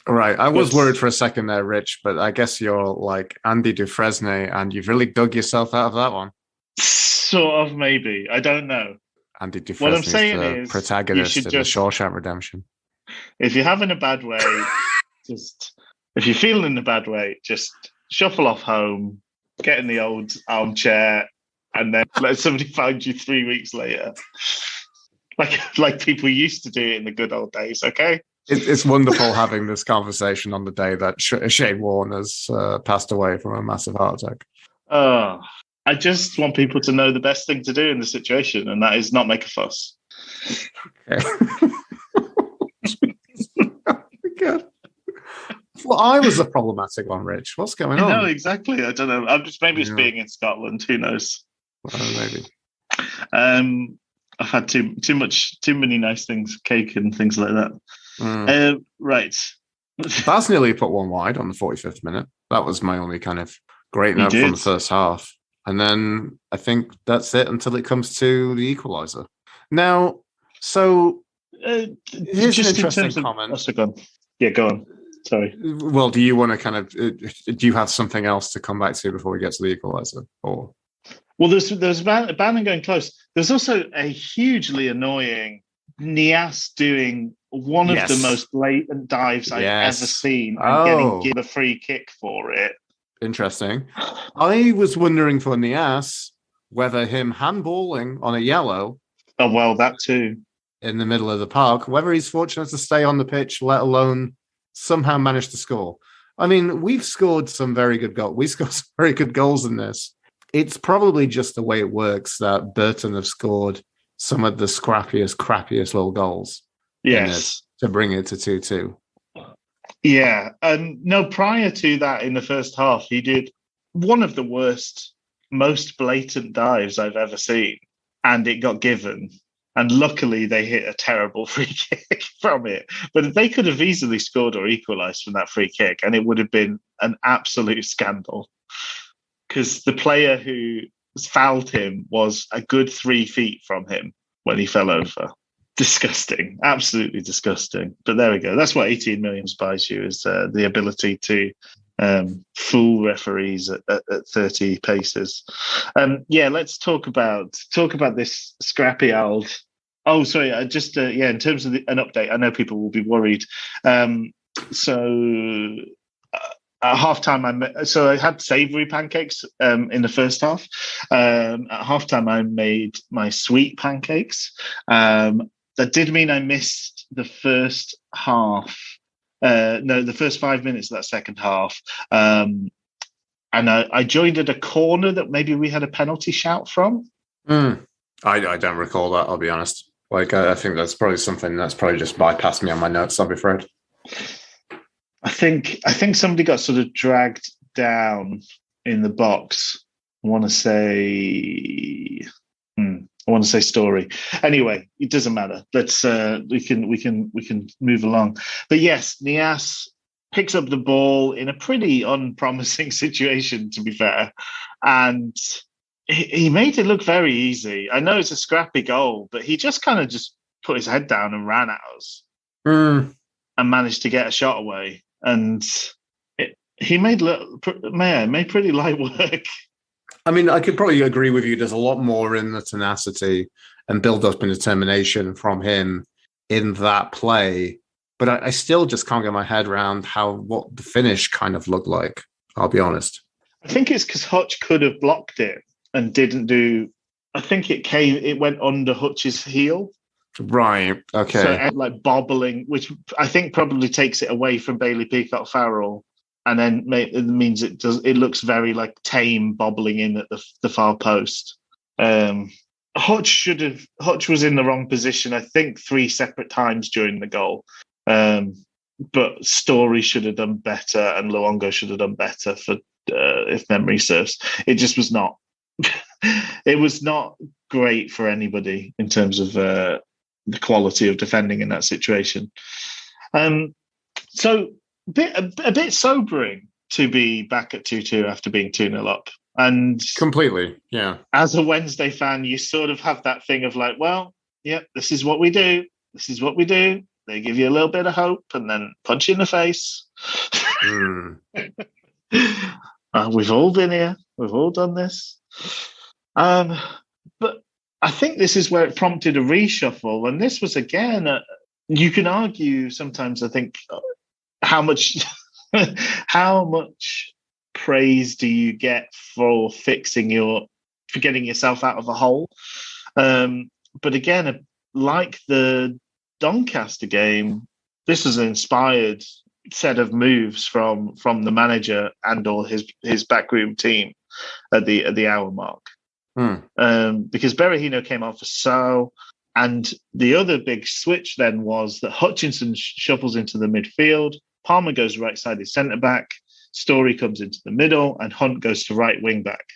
Right. I was worried for a second there, Rich, but I guess you're like Andy Dufresne and you've really dug yourself out of that one. Sort of, maybe. I don't know. Andy Dufresne is the protagonist of the Shawshank Redemption. If you're having a bad way, if you're feeling in a bad way, just shuffle off home, get in the old armchair, and then let somebody find you 3 weeks later. Like people used to do it in the good old days, okay? It's wonderful having this conversation on the day that Shane Warne has passed away from a massive heart attack. I just want people to know the best thing to do in the situation, and that is not make a fuss. Okay. God. Well, I was a problematic one, Rich. What's going on? No, exactly. I don't know. Maybe it's being in Scotland. Who knows? Well, maybe. I've had too many nice things, cake and things like that. Right. That's nearly put one wide on the 45th minute. That was my only kind of great note from the first half. And then I think that's it until it comes to the equaliser. Now, so here's an interesting comment. Yeah, go on. Sorry. Well, do you want to kind of do you have something else to come back to before we get to the equaliser? Or there's Bannon going close. There's also a hugely annoying Nias doing one of the most blatant dives I've ever seen and getting a free kick for it. Interesting. I was wondering for Nias whether him handballing on a yellow. Oh well, that too. In the middle of the park, whether he's fortunate to stay on the pitch, let alone somehow manage to score. I mean, we've scored some very good goals. We scored some very good goals in this. It's probably just the way it works that Burton have scored some of the scrappiest, crappiest little goals. Yes. To bring it to 2-2. Yeah. No, prior to that, in the first half, he did one of the worst, most blatant dives I've ever seen. And it got given. And luckily, they hit a terrible free kick from it. But they could have easily scored or equalised from that free kick, and it would have been an absolute scandal. Because the player who fouled him was a good 3 feet from him when he fell over. Disgusting. Absolutely disgusting. But there we go. That's what 18 million buys you, is the ability to fool referees at 30 paces. Let's talk about this scrappy old. Oh, sorry. In terms of an update, I know people will be worried. So at halftime, I had savoury pancakes in the first half. At halftime, I made my sweet pancakes. That did mean I missed the first half. The first 5 minutes of that second half. And I joined at a corner that maybe we had a penalty shout from. I don't recall that, I'll be honest. I think that's probably something that's probably just bypassed me on my notes, I'll be afraid. I think somebody got sort of dragged down in the box. I want to say story. Anyway, it doesn't matter. Let's we can move along. But yes, Nias picks up the ball in a pretty unpromising situation, to be fair, and he made it look very easy. I know it's a scrappy goal, but he just kind of just put his head down and ran at us and managed to get a shot away. And he made pretty light work. I mean, I could probably agree with you. There's a lot more in the tenacity and build-up and determination from him in that play. But I still just can't get my head around what the finish kind of looked like, I'll be honest. I think it's because Hutch could have blocked it and didn't do I think it went under Hutch's heel. Right. Okay. So like bobbling, which I think probably takes it away from Bailey Peacock Farrell, and then it means it looks very like tame bobbling in at the far post. Hutch was in the wrong position, I think, 3 separate times during the goal. But Story should have done better, and Luongo should have done better for if memory serves. It just was not. It was not great for anybody in terms of the quality of defending in that situation. So a bit sobering to be back at 2-2 after being 2-0 up. And completely, yeah. As a Wednesday fan, you sort of have that thing of like, well, yeah, this is what we do. This is what we do. They give you a little bit of hope and then punch you in the face. We've all been here. We've all done this. But I think this is where it prompted a reshuffle. And this was, again, you can argue sometimes, I think, how much praise do you get for getting yourself out of a hole? But again, like the Doncaster game, this was an inspired set of moves from the manager and or his backroom team at the hour mark. Because Berahino came on for So, and the other big switch then was that Hutchinson shuffles into the midfield, Palmer goes right-sided centre-back, Story comes into the middle, and Hunt goes to right wing-back.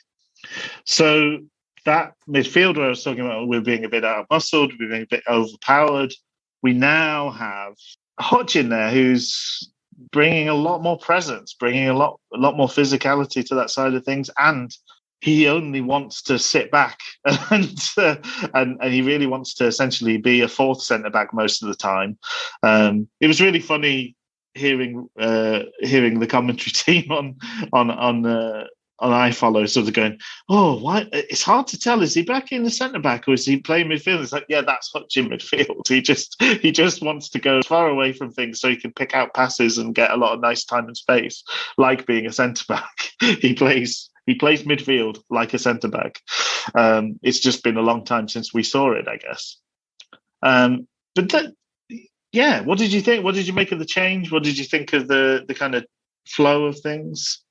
So that midfield where I was talking about we're being a bit out-muscled, we're being a bit overpowered, we now have Hutch in there who's bringing a lot more presence, bringing a lot more physicality to that side of things, and he only wants to sit back and he really wants to essentially be a fourth centre back most of the time. It was really funny hearing the commentary team on iFollow sort of going, oh, why? It's hard to tell. Is he back in the centre back or is he playing midfield? It's like, yeah, that's Hutch in midfield. He just wants to go far away from things so he can pick out passes and get a lot of nice time and space, like being a centre back. He plays midfield like a centre back. It's just been a long time since we saw it, I guess. What did you think? What did you make of the change? What did you think of the kind of flow of things?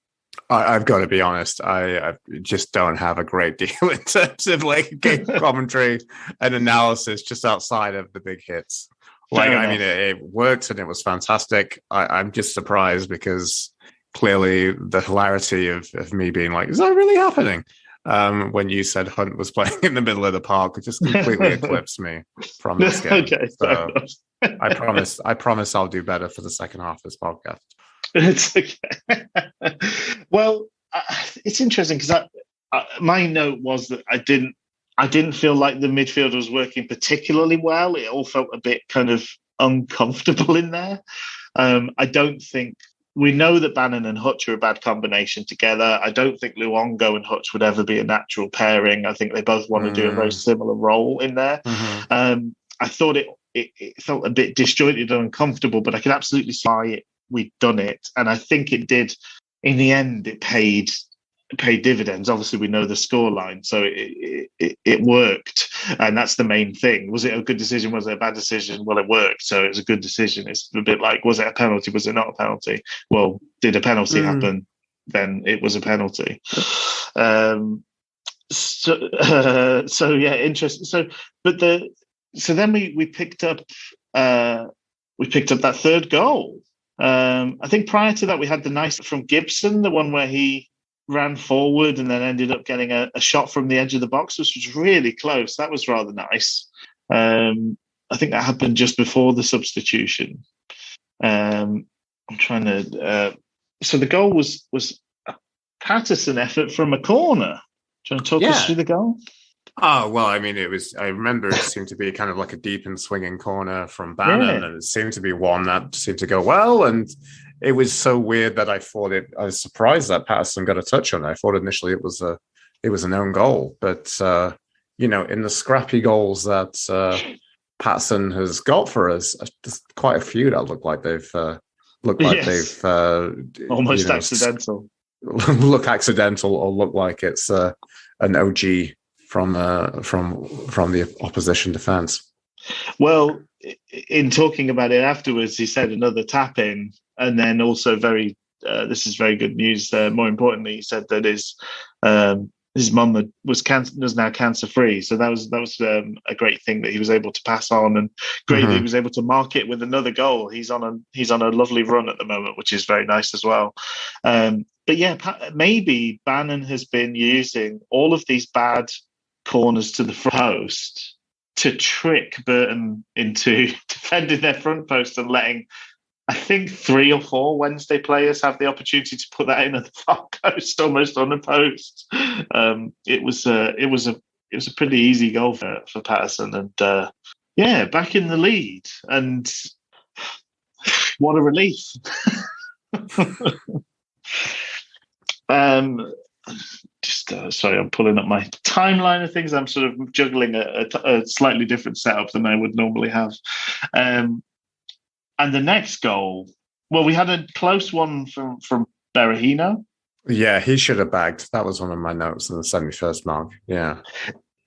I've got to be honest. I just don't have a great deal in terms of like game commentary and analysis just outside of the big hits. Like, I mean, it worked and it was fantastic. I'm just surprised because clearly the hilarity of me being like, is that really happening? When you said Hunt was playing in the middle of the park, it just completely eclipsed me from this game. Okay, so I promise I'll do better for the second half of this podcast. It's okay. Well, it's interesting because my note was that I didn't feel like the midfield was working particularly well. It all felt a bit kind of uncomfortable in there. I don't think we know that Bannon and Hutch are a bad combination together. I don't think Luongo and Hutch would ever be a natural pairing. I think they both want to do a very similar role in there. Mm-hmm. I thought it felt a bit disjointed and uncomfortable, but I could absolutely see why we'd done it. And I think it did, in the end, it paid dividends. Obviously, we know the scoreline, so it worked. And that's the main thing. Was it a good decision? Was it a bad decision? Well, it worked, so it was a good decision. It's a bit like, was it a penalty? Was it not a penalty? Well, did a penalty happen? Then it was a penalty. So yeah, interesting. So then we picked up that third goal. I think prior to that, we had the nice from Gibson, the one where he ran forward and then ended up getting a shot from the edge of the box, which was really close. That was rather nice. I think that happened just before the substitution. I'm trying to. So the goal was a Patterson effort from a corner. Do you want to talk us through the goal? Oh, well, I mean, I remember it seemed to be kind of like a deep and swinging corner from Bannon, and it seemed to be one that seemed to go well. And it was so weird that I was surprised that Patterson got a touch on it. I thought initially it was an own goal. But, in the scrappy goals that Patterson has got for us, there's quite a few that look like they've almost accidental. Look accidental or look like it's an OG from the opposition defence. Well, in talking about it afterwards, he said another tap in, and then also this is very good news. More importantly, he said that his mum was now cancer free, so that was a great thing that he was able to pass on, and great that he was able to mark it with another goal. He's on a lovely run at the moment, which is very nice as well. But yeah, maybe Bannon has been using all of these bad corners to the front post to trick Burton into defending their front post and letting, I think, 3 or 4 Wednesday players have the opportunity to put that in at the far post, almost unopposed. It was a pretty easy goal for Patterson, and back in the lead, and what a relief. Sorry, I'm pulling up my timeline of things. I'm sort of juggling a slightly different setup than I would normally have. And the next goal, well, we had a close one from Berahino. Yeah, he should have bagged. That was one of my notes in the 71st mark. Yeah,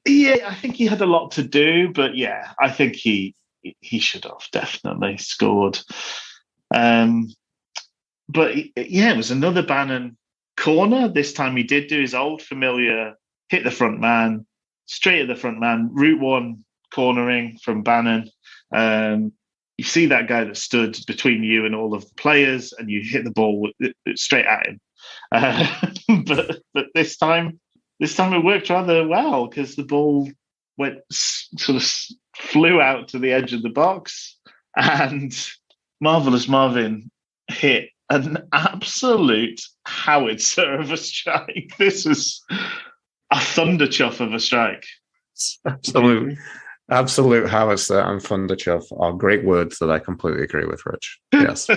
I think he had a lot to do, but yeah, I think he should have definitely scored. But yeah, it was another Bannon corner. This time he did do his old familiar, hit the front man, straight at the front man, route one cornering from Bannon. You see that guy that stood between you and all of the players, and you hit the ball straight at him. But this time it worked rather well, because the ball sort of flew out to the edge of the box, and Marvelous Marvin hit an absolute howitzer of a strike. This was a thunder chuff of a strike. Absolute howitzer and thunder chuff are great words that I completely agree with, Rich. Yes.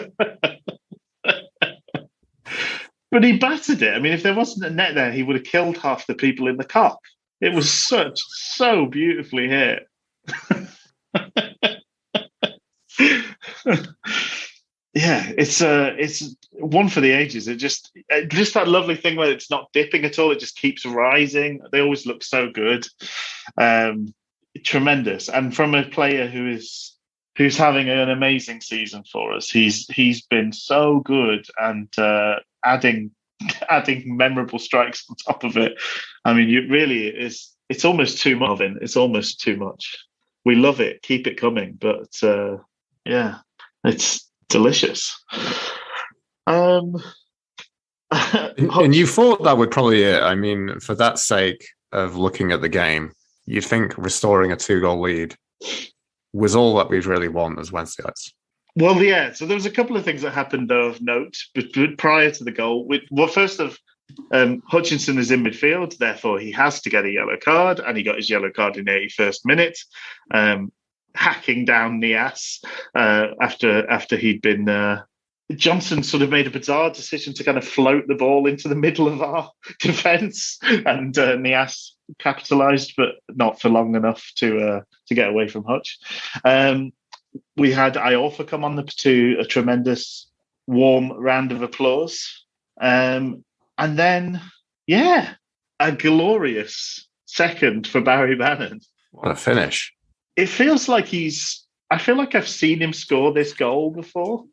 But he battered it. I mean, if there wasn't a net there, he would have killed half the people in the Kop. It was so beautifully hit. Yeah, it's one for the ages. It just that lovely thing where it's not dipping at all. It just keeps rising. They always look so good. Tremendous. And from a player who's having an amazing season for us. He's been so good, and adding memorable strikes on top of it. I mean, it's almost too much. It's almost too much. We love it. Keep it coming. But it's delicious. And you thought that would probably it. I mean, for that sake of looking at the game, you'd think restoring a 2-goal lead was all that we'd really want as Wednesdayites. Well, yeah. So there was a couple of things that happened of note prior to the goal. First of Hutchinson is in midfield, therefore he has to get a yellow card, and he got his yellow card in the 81st minute, hacking down Nias after he'd been. Johnson sort of made a bizarre decision to kind of float the ball into the middle of our defence, and Nias capitalised, but not for long enough to get away from Hutch. We had Iorfa come on to a tremendous warm round of applause. And then, a glorious second for Barry Bannon. What a finish. It feels like I feel like I've seen him score this goal before.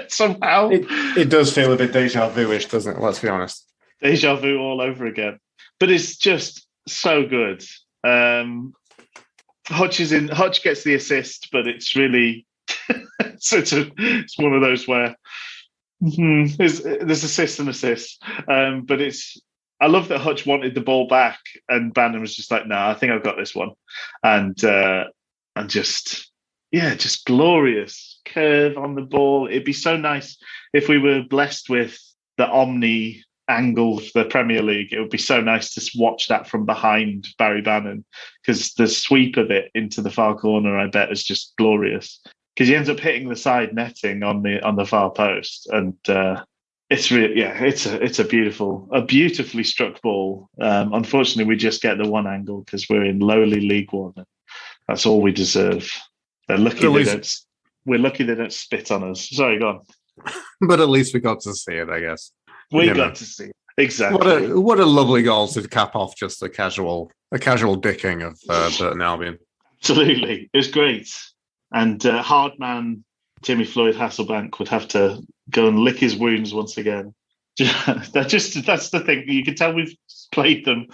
Somehow. It does feel a bit deja vu-ish, doesn't it? Let's be honest. Deja vu all over again. But it's just so good. Hutch gets the assist, but it's really it's one of those where there's assist and assist. But I love that Hutch wanted the ball back, and Bannon was just like, "No, I think I've got this one," and just glorious curve on the ball. It'd be so nice if we were blessed with the Omni angle of the Premier League. It would be so nice to watch that from behind Barry Bannon, because the sweep of it into the far corner, I bet, is just glorious, because he ends up hitting the side netting on the far post, and it's really it's a beautifully struck ball. Unfortunately, we just get the one angle because we're in lowly League One. That's all we deserve. They're lucky we're lucky they don't spit on us. Sorry, go on. But at least we got to see it, I guess. We got to see it. Exactly. What a lovely goal to cap off just a casual dicking of Burton Albion. Absolutely. It was great. And hard man Jimmy Floyd Hasselbank would have to go and lick his wounds once again. That's the thing. You can tell we've played them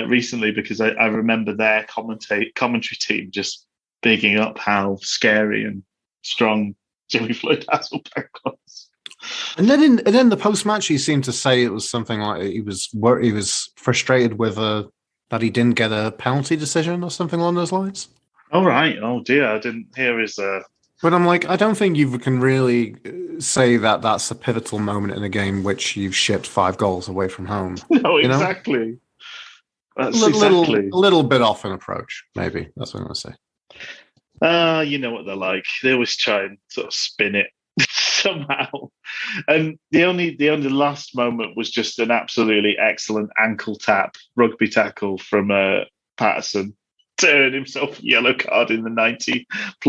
recently, because I remember their commentary team just bigging up how scary and strong Jimmy Floyd Hasselbank was. And then the post match, he seemed to say it was something like he was frustrated with that he didn't get a penalty decision or something along those lines. All right. Oh dear, I didn't hear his. But I'm like, I don't think you can really say that that's a pivotal moment in a game which you've shipped 5 goals away from home. No, exactly. That's exactly a little bit off an approach, maybe. That's what I'm going to say. You know what they're like. They always try and sort of spin it somehow. And the only last moment was just an absolutely excellent ankle tap, rugby tackle from Patterson to earn himself a yellow card in the 90+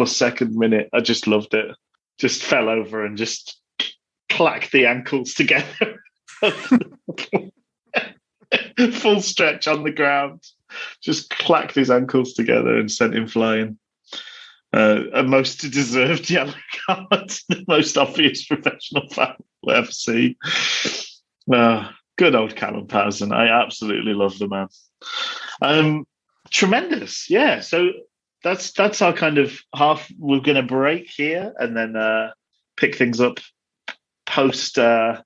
second minute. I just loved it. Just fell over and just clacked the ankles together. Full stretch on the ground. Just clacked his ankles together and sent him flying. A most deserved yellow card. The most obvious professional foul we'll ever see. Good old Callum Patterson. I absolutely love the man. Tremendous. Yeah. So that's our kind of half. We're going to break here and then pick things up post the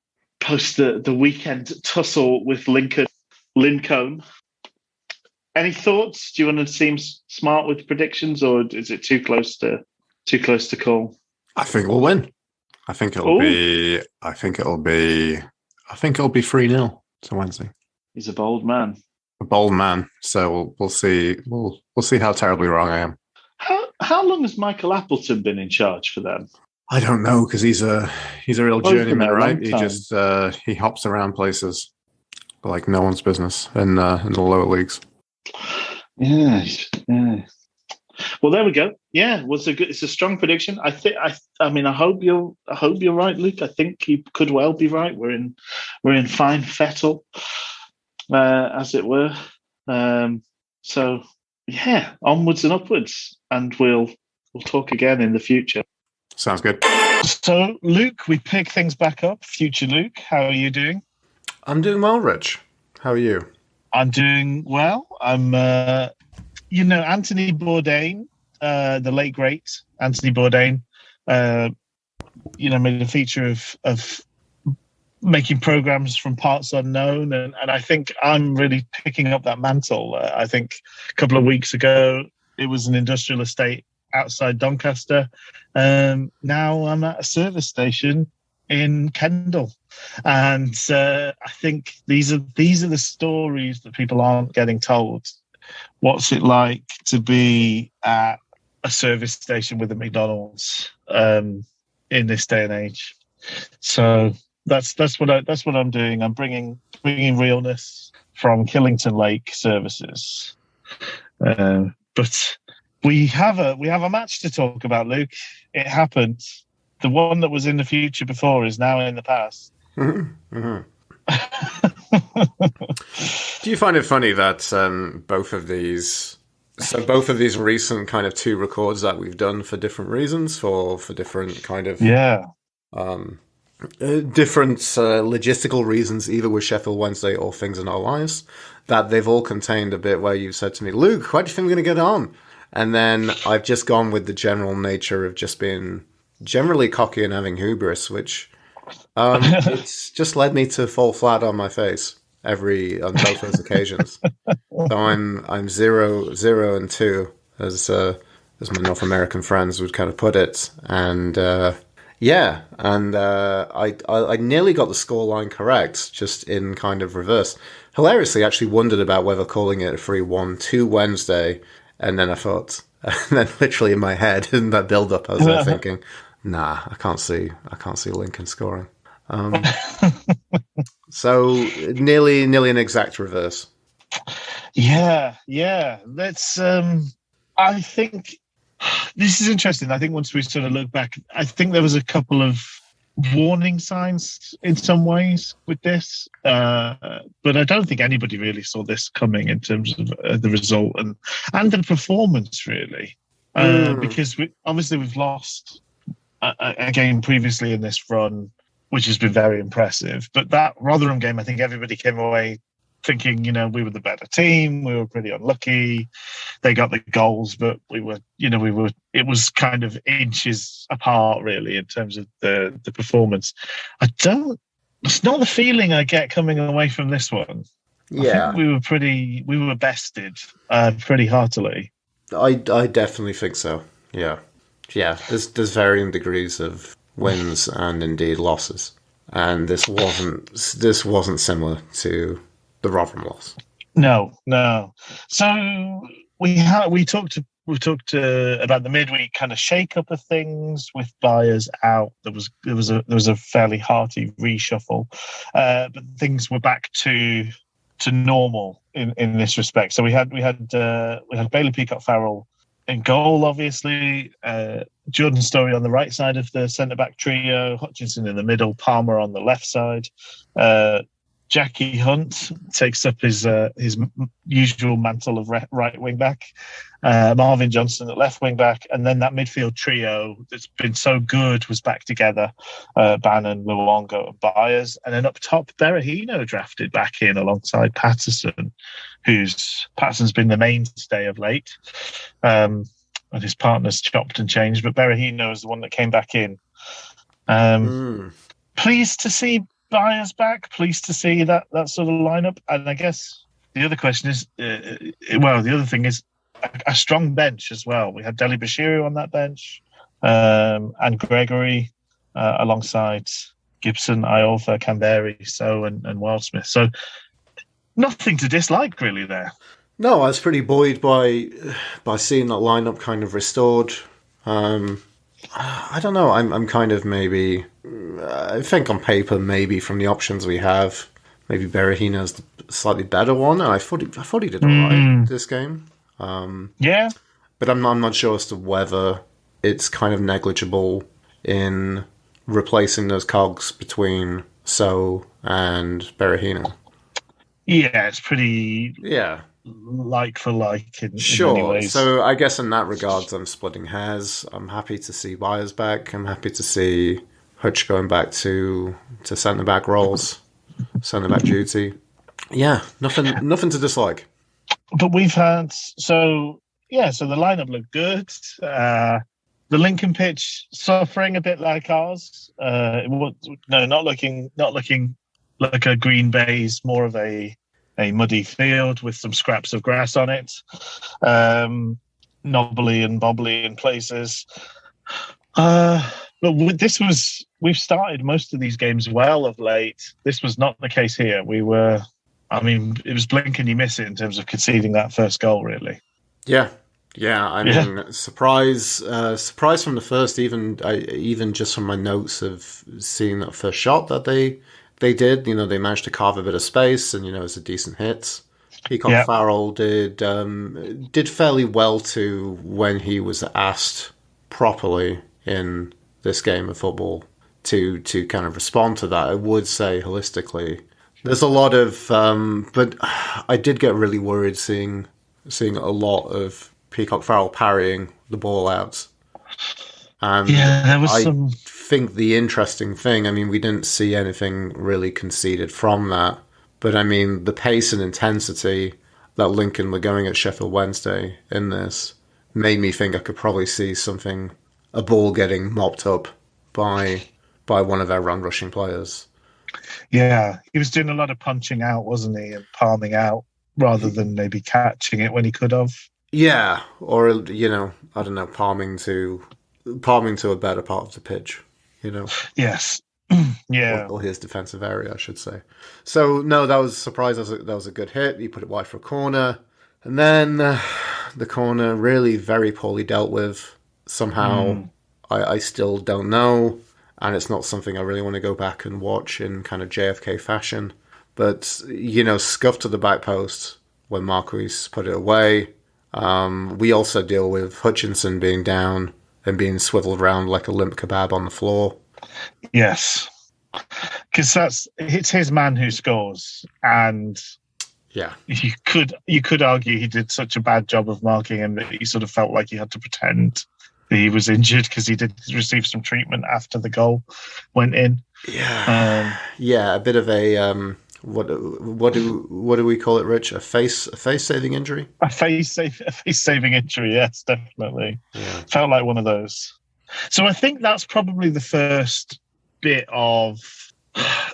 weekend tussle with Lincoln. Any thoughts? Do you want to seem smart with predictions, or is it too close to call? I think we'll win. I think it'll be 3-0 to Wednesday. He's a bold man. A bold man. So we'll see. We'll see how terribly wrong I am. How long has Michael Appleton been in charge for them? I don't know, because he's a real journeyman, right? He just he hops around places like no one's business in the lower leagues. Yeah. Well, there we go. Yeah, it's a strong prediction. I hope you're right, Luke. I think you could well be right. We're in fine fettle, as it were. So yeah, onwards and upwards, and we'll talk again in the future. Sounds good. So, Luke, we pick things back up. Future Luke, how are you doing? I'm doing well, Rich. How are you? I'm doing well. I'm, Anthony Bourdain, the late great Anthony Bourdain, made a feature of making programs from parts unknown, and I think I'm really picking up that mantle. I think a couple of weeks ago it was an industrial estate outside Doncaster. Now I'm at a service station in Kendal, and I think these are the stories that people aren't getting told. What's it like to be at a service station with a McDonald's in this day and age? So that's what I'm doing. I'm bringing realness from Killington Lake services, but we have a match to talk about, Luke. It happened. The one that was in the future before is now in the past. Mm-hmm. Mm-hmm. Do you find it funny that both of these recent kind of 2 records that we've done for different reasons, for different kind of different logistical reasons, either with Sheffield Wednesday or things in our lives, that they've all contained a bit where you've said to me, Luke, how do you think we're going to get on? And then I've just gone with the general nature of just being generally cocky and having hubris, which it's just led me to fall flat on my face on both those occasions. So I'm 0-2 as my North American friends would kind of put it, and I nearly got the scoreline correct, just in kind of reverse. Hilariously, actually wondered about whether calling it a 3-1 to Wednesday, and then I thought, and then literally in my head in that build up, I was there thinking, nah, I can't see Lincoln scoring. So nearly an exact reverse. Yeah. Let's. I think this is interesting. I think once we sort of look back, I think there was a couple of warning signs in some ways with this, but I don't think anybody really saw this coming in terms of the result and the performance, really, because we've lost a game previously in this run, which has been very impressive. But that Rotherham game, I think everybody came away thinking, we were the better team. We were pretty unlucky. They got the goals, but it was kind of inches apart, really, in terms of the performance. It's not the feeling I get coming away from this one. Yeah. I think we were bested pretty heartily. I definitely think so. Yeah. Yeah. There's varying degrees of wins and indeed losses. And this wasn't similar to the Rotherham loss. No. So we talked about the midweek kind of shake-up of things with buyers out. There was a fairly hearty reshuffle, but things were back to normal in this respect. So we had Bailey Peacock-Farrell in goal, obviously. Jordan Story on the right side of the centre-back trio, Hutchinson in the middle, Palmer on the left side. Jackie Hunt takes up his usual mantle of right wing back. Marvin Johnson at left wing back, and then that midfield trio that's been so good was back together. Bannon, Luongo, and Byers, and then up top, Berahino drafted back in alongside Patterson, Patterson's been the mainstay of late, and his partner's chopped and changed, but Berahino is the one that came back in. Pleased to see Byers back, pleased to see that sort of lineup. And I guess the other question is, the other thing is a strong bench as well. We had Deli Bashiru on that bench, and Gregory alongside Gibson, Iorfa, Canberry, and Wildsmith. So nothing to dislike really there. No, I was pretty buoyed by seeing that lineup kind of restored. I don't know. I'm kind of maybe. I think on paper, maybe from the options we have, maybe Berahino's the slightly better one. And I thought he did all right this game. Yeah, but I'm not sure as to whether it's kind of negligible in replacing those cogs between So and Berahino. Yeah, it's pretty. Yeah. Like for like in many ways. So I guess in that regards, I'm splitting hairs. I'm happy to see Byers back. I'm happy to see Hutch going back to centre back roles, centre back duty. Yeah, nothing to dislike. But we've had so the lineup looked good. The Lincoln pitch suffering a bit like ours. Not looking like a Green Bay's, more of a muddy field with some scraps of grass on it, knobbly and bobbly in places. But we've started most of these games well of late. This was not the case here. It was blink and you miss it in terms of conceding that first goal, really. Yeah. I mean, surprise from the first, even just from my notes of seeing that first shot that they did, they managed to carve a bit of space, and it's a decent hit. Peacock-Farrell did fairly well too when he was asked properly in this game of football to kind of respond to that. I would say holistically, there's a lot of, but I did get really worried seeing a lot of Peacock-Farrell parrying the ball out. There was some. I think the interesting thing, we didn't see anything really conceded from that, but the pace and intensity that Lincoln were going at Sheffield Wednesday in this made me think I could probably see a ball getting mopped up by one of our run rushing players. Yeah, he was doing a lot of punching out, wasn't he, and palming out rather than maybe catching it when he could have. Yeah, or I don't know, palming to a better part of the pitch. Yes. Yeah. Or his defensive area, I should say. So, no, that was a surprise. That was a good hit. He put it wide for a corner. And then the corner really very poorly dealt with. Somehow, I still don't know. And it's not something I really want to go back and watch in kind of JFK fashion. But, scuffed to the back post when Marquis put it away. We also deal with Hutchinson being down and being swiveled around like a limp kebab on the floor. Yes, because it's his man who scores, and yeah, you could argue he did such a bad job of marking him that he sort of felt like he had to pretend that he was injured because he did receive some treatment after the goal went in. Yeah, a bit of a what do we call it, Rich? A face saving injury. A face saving injury. Yes, definitely. Yeah. Felt like one of those. So I think that's probably the first bit of.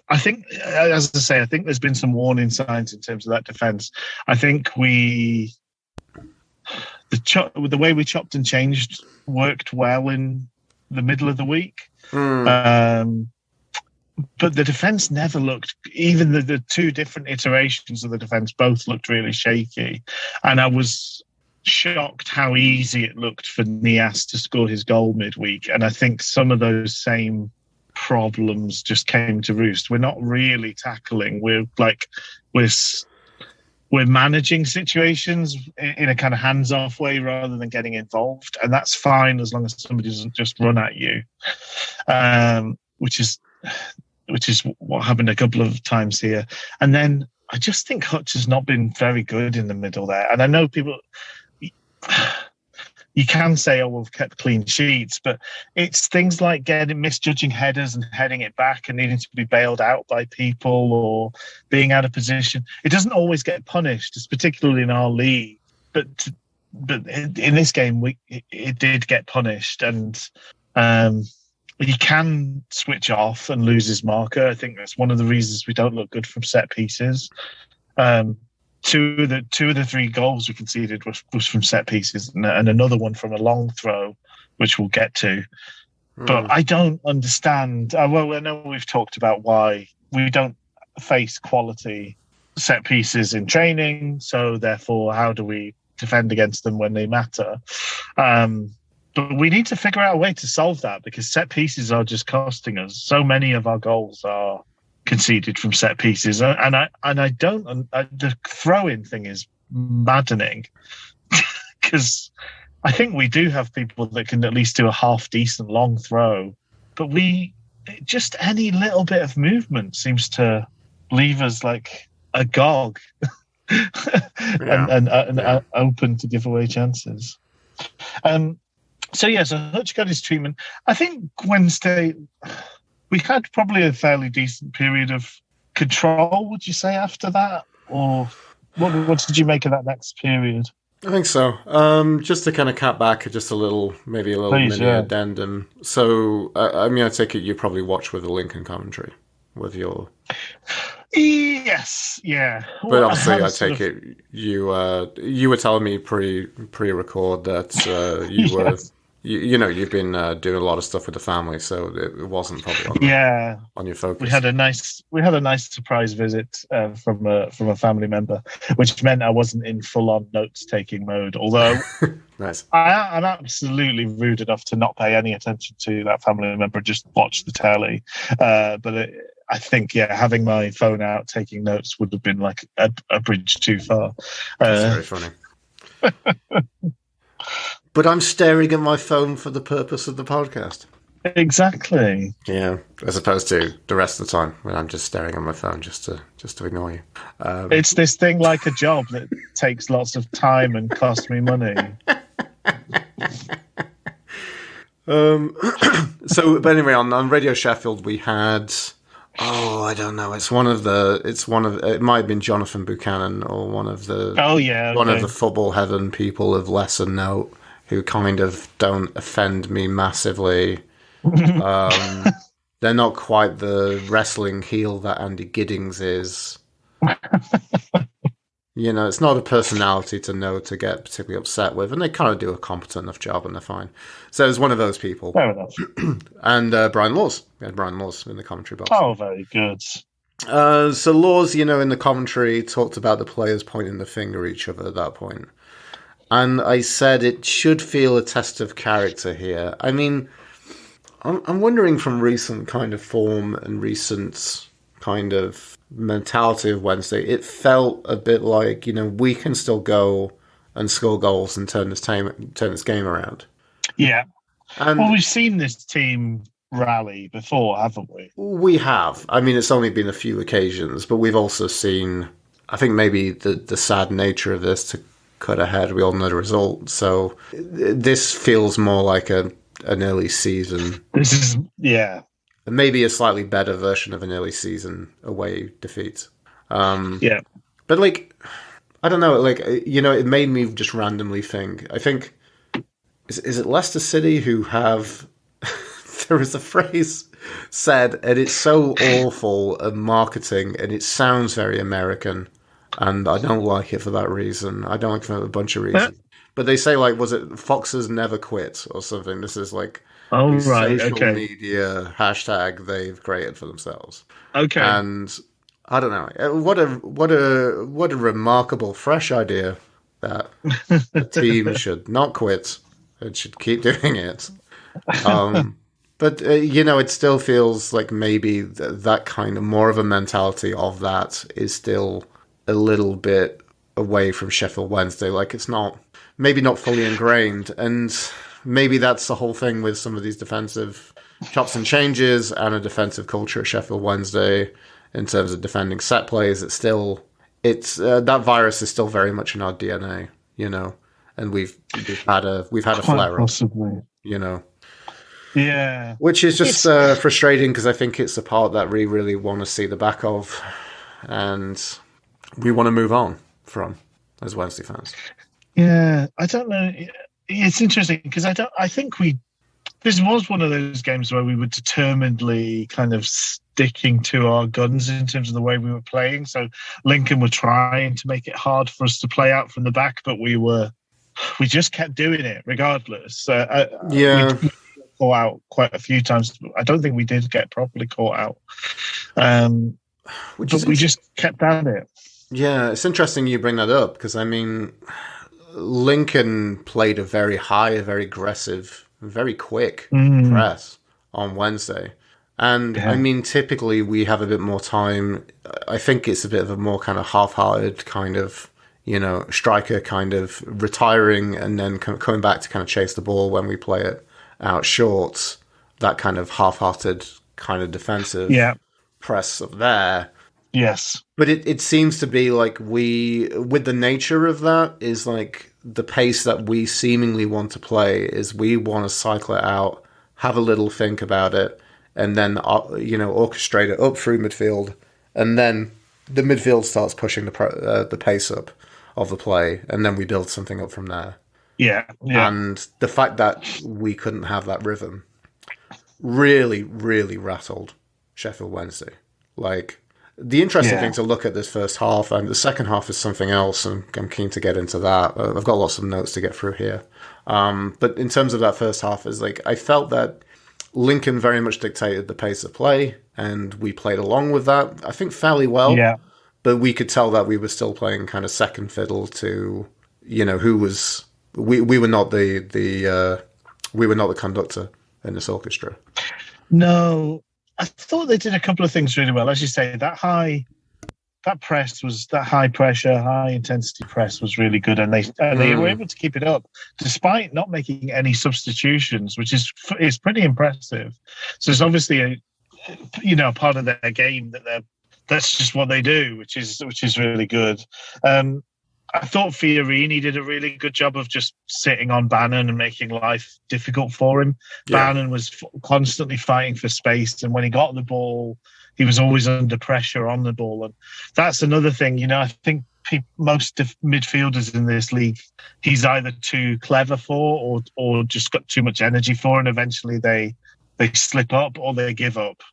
I think, as I say, I think there's been some warning signs in terms of that defence. I think the way we chopped and changed worked well in the middle of the week. But the defence never looked, even the two different iterations of the defence both looked really shaky. And I was shocked how easy it looked for Nias to score his goal midweek. And I think some of those same problems just came to roost. We're not really tackling. We're managing situations in a kind of hands-off way rather than getting involved. And that's fine as long as somebody doesn't just run at you, which is what happened a couple of times here. And then I just think Hutch has not been very good in the middle there. And I know people, you can say, oh, we've kept clean sheets, but it's things like misjudging headers and heading it back and needing to be bailed out by people or being out of position. It doesn't always get punished, particularly in our league. But in this game, it did get punished. And he can switch off and lose his marker. I think that's one of the reasons we don't look good from set pieces. Two of the three goals we conceded was from set pieces, and another one from a long throw, which we'll get to. But I don't understand. Well, I know we've talked about why we don't face quality set pieces in training, so therefore, how do we defend against them when they matter? But we need to figure out a way to solve that, because set pieces are just costing us. So many of our goals are conceded from set pieces, and the throw-in thing is maddening because I think we do have people that can at least do a half decent long throw, but just any little bit of movement seems to leave us like agog and open to give away chances. So Hutch got his treatment. I think Wednesday, we had probably a fairly decent period of control, would you say, after that? Or what did you make of that next period? I think so. Just to kind of cut back just a little, maybe a little mini addendum. So, I take it you probably watch with the Lincoln commentary with your... Yes, yeah. But obviously, I take it you were telling me pre-record that you were... You've been doing a lot of stuff with the family, so it wasn't probably on your focus. We had a nice surprise visit from a family member, which meant I wasn't in full on notes taking mode. Although nice, I'm absolutely rude enough to not pay any attention to that family member, just watch the telly. But I think having my phone out taking notes would have been like a bridge too far. That's very funny. But I'm staring at my phone for the purpose of the podcast. Exactly. Yeah, as opposed to the rest of the time when I'm just staring at my phone just to ignore you. It's this thing like a job that takes lots of time and costs me money. But anyway, on Radio Sheffield we had... I don't know. It might have been Jonathan Buchanan or one of the one of the football heaven people of lesser note who kind of don't offend me massively. They're not quite the wrestling heel that Andy Giddings is. It's not a personality to get particularly upset with, and they kind of do a competent enough job, and they're fine. So it's one of those people. Fair enough. And Brian Laws. We had Brian Laws in the commentary box. Oh, very good. So Laws, in the commentary, talked about the players pointing the finger at each other at that point. And I said it should feel a test of character here. I mean, I'm wondering from recent kind of form and recent kind of mentality of Wednesday, it felt a bit like, we can still go and score goals and turn this game around. Yeah. Well, we've seen this team rally before, haven't we? We have. I mean, it's only been a few occasions, but we've also seen, I think maybe the sad nature of this to cut ahead. We all know the result. So this feels more like an early season. This is, yeah. Maybe a slightly better version of an early season away defeat. Yeah. But like, I don't know, like, you know, it made me just randomly think. I think, is it Leicester City who have, there is a phrase said, and it's so awful at marketing, and it sounds very American, and I don't like it for that reason. I don't like it for a bunch of reasons. But they say, like, was it Foxes Never Quit or something? This is like social media hashtag they've created for themselves. Okay. And I don't know. What a remarkable, fresh idea that the team should not quit and should keep doing it. But, you know, it still feels like maybe that kind of more of a mentality of that is still a little bit away from Sheffield Wednesday. Like, it's not, maybe not fully ingrained. And maybe that's the whole thing with some of these defensive chops and changes and a defensive culture at Sheffield Wednesday in terms of defending set plays. It's still, that virus is still very much in our DNA, you know, and we've had a flare up, you know. Yeah. Which is just frustrating because I think it's the part that we really want to see the back of and we want to move on from as Wednesday fans. Yeah, I don't know. It's interesting because I think this was one of those games where we were determinedly kind of sticking to our guns in terms of the way we were playing. So Lincoln were trying to make it hard for us to play out from the back, but we just kept doing it regardless. Yeah. We caught out quite a few times. I don't think we did get properly caught out. But we just kept at it. Yeah, it's interesting you bring that up because, I mean, Lincoln played a very high, a very aggressive, very quick press on Wednesday. And, I mean, typically we have a bit more time. I think it's a bit of a more kind of half-hearted kind of, you know, striker kind of retiring and then coming back to kind of chase the ball when we play it out short, that kind of half-hearted kind of defensive press up there. Yes. But it seems to be like with the nature of that, is like the pace that we seemingly want to play is we want to cycle it out, have a little think about it, and then, you know, orchestrate it up through midfield. And then the midfield starts pushing the pace up of the play, and then we build something up from there. Yeah. And the fact that we couldn't have that rhythm really, really rattled Sheffield Wednesday. Like, the interesting thing to look at this first half, and the second half is something else, and I'm keen to get into that. I've got lots of notes to get through here. But in terms of that first half, is like I felt that Lincoln very much dictated the pace of play, and we played along with that, I think, fairly well. Yeah. But we could tell that we were still playing kind of second fiddle to, you know, who was... We were not the conductor in this orchestra. No, I thought they did a couple of things really well. As you say, that high pressure, high intensity press was really good, and they were able to keep it up despite not making any substitutions, which is pretty impressive. So it's obviously a part of their game that's just what they do, which is really good. I thought Fiorini did a really good job of just sitting on Bannon and making life difficult for him. Yeah. Bannon was constantly fighting for space, and when he got the ball, he was always under pressure on the ball. And that's another thing, you know, I think most midfielders in this league, he's either too clever for or just got too much energy for, and eventually they slip up or they give up.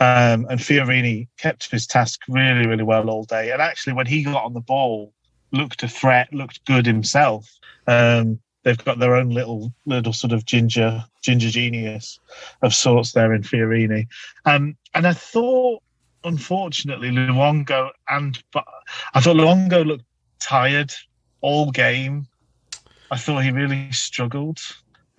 And Fiorini kept his task really, really well all day. And actually, when he got on the ball, looked a threat, looked good himself. They've got their own little sort of ginger genius of sorts there in Fiorini. And I thought, unfortunately, Luongo looked tired all game. I thought he really struggled.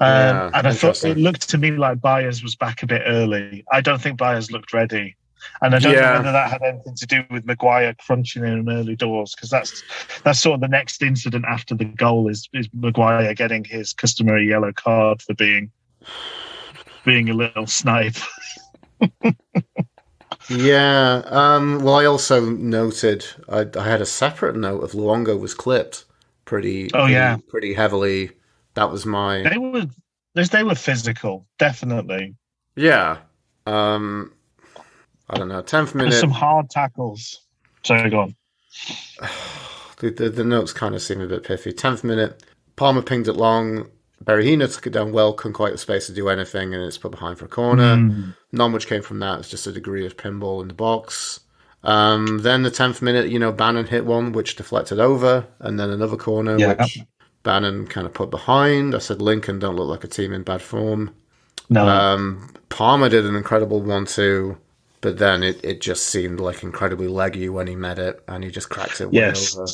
And I thought it looked to me like Byers was back a bit early. I don't think Byers looked ready. And I don't know whether that had anything to do with Maguire crunching in early doors, because that's sort of the next incident after the goal is Maguire getting his customary yellow card for being being a little snipe. Yeah. Well, I also noted I had a separate note of Luongo was clipped pretty heavily. That was my they were physical, definitely. yeah. I don't know. 10th minute. There's some hard tackles. Sorry, go on. The notes kind of seem a bit pithy. 10th minute, Palmer pinged it long. Berahino took it down well, couldn't quite have space to do anything, and it's put behind for a corner. Not much came from that. It's just a degree of pinball in the box. Then the 10th minute, Bannon hit one, which deflected over, and then another corner, which Bannon kind of put behind. I said Lincoln don't look like a team in bad form. No. Palmer did an incredible 1-2. But then it just seemed like incredibly leggy when he met it, and he just cracked it way over.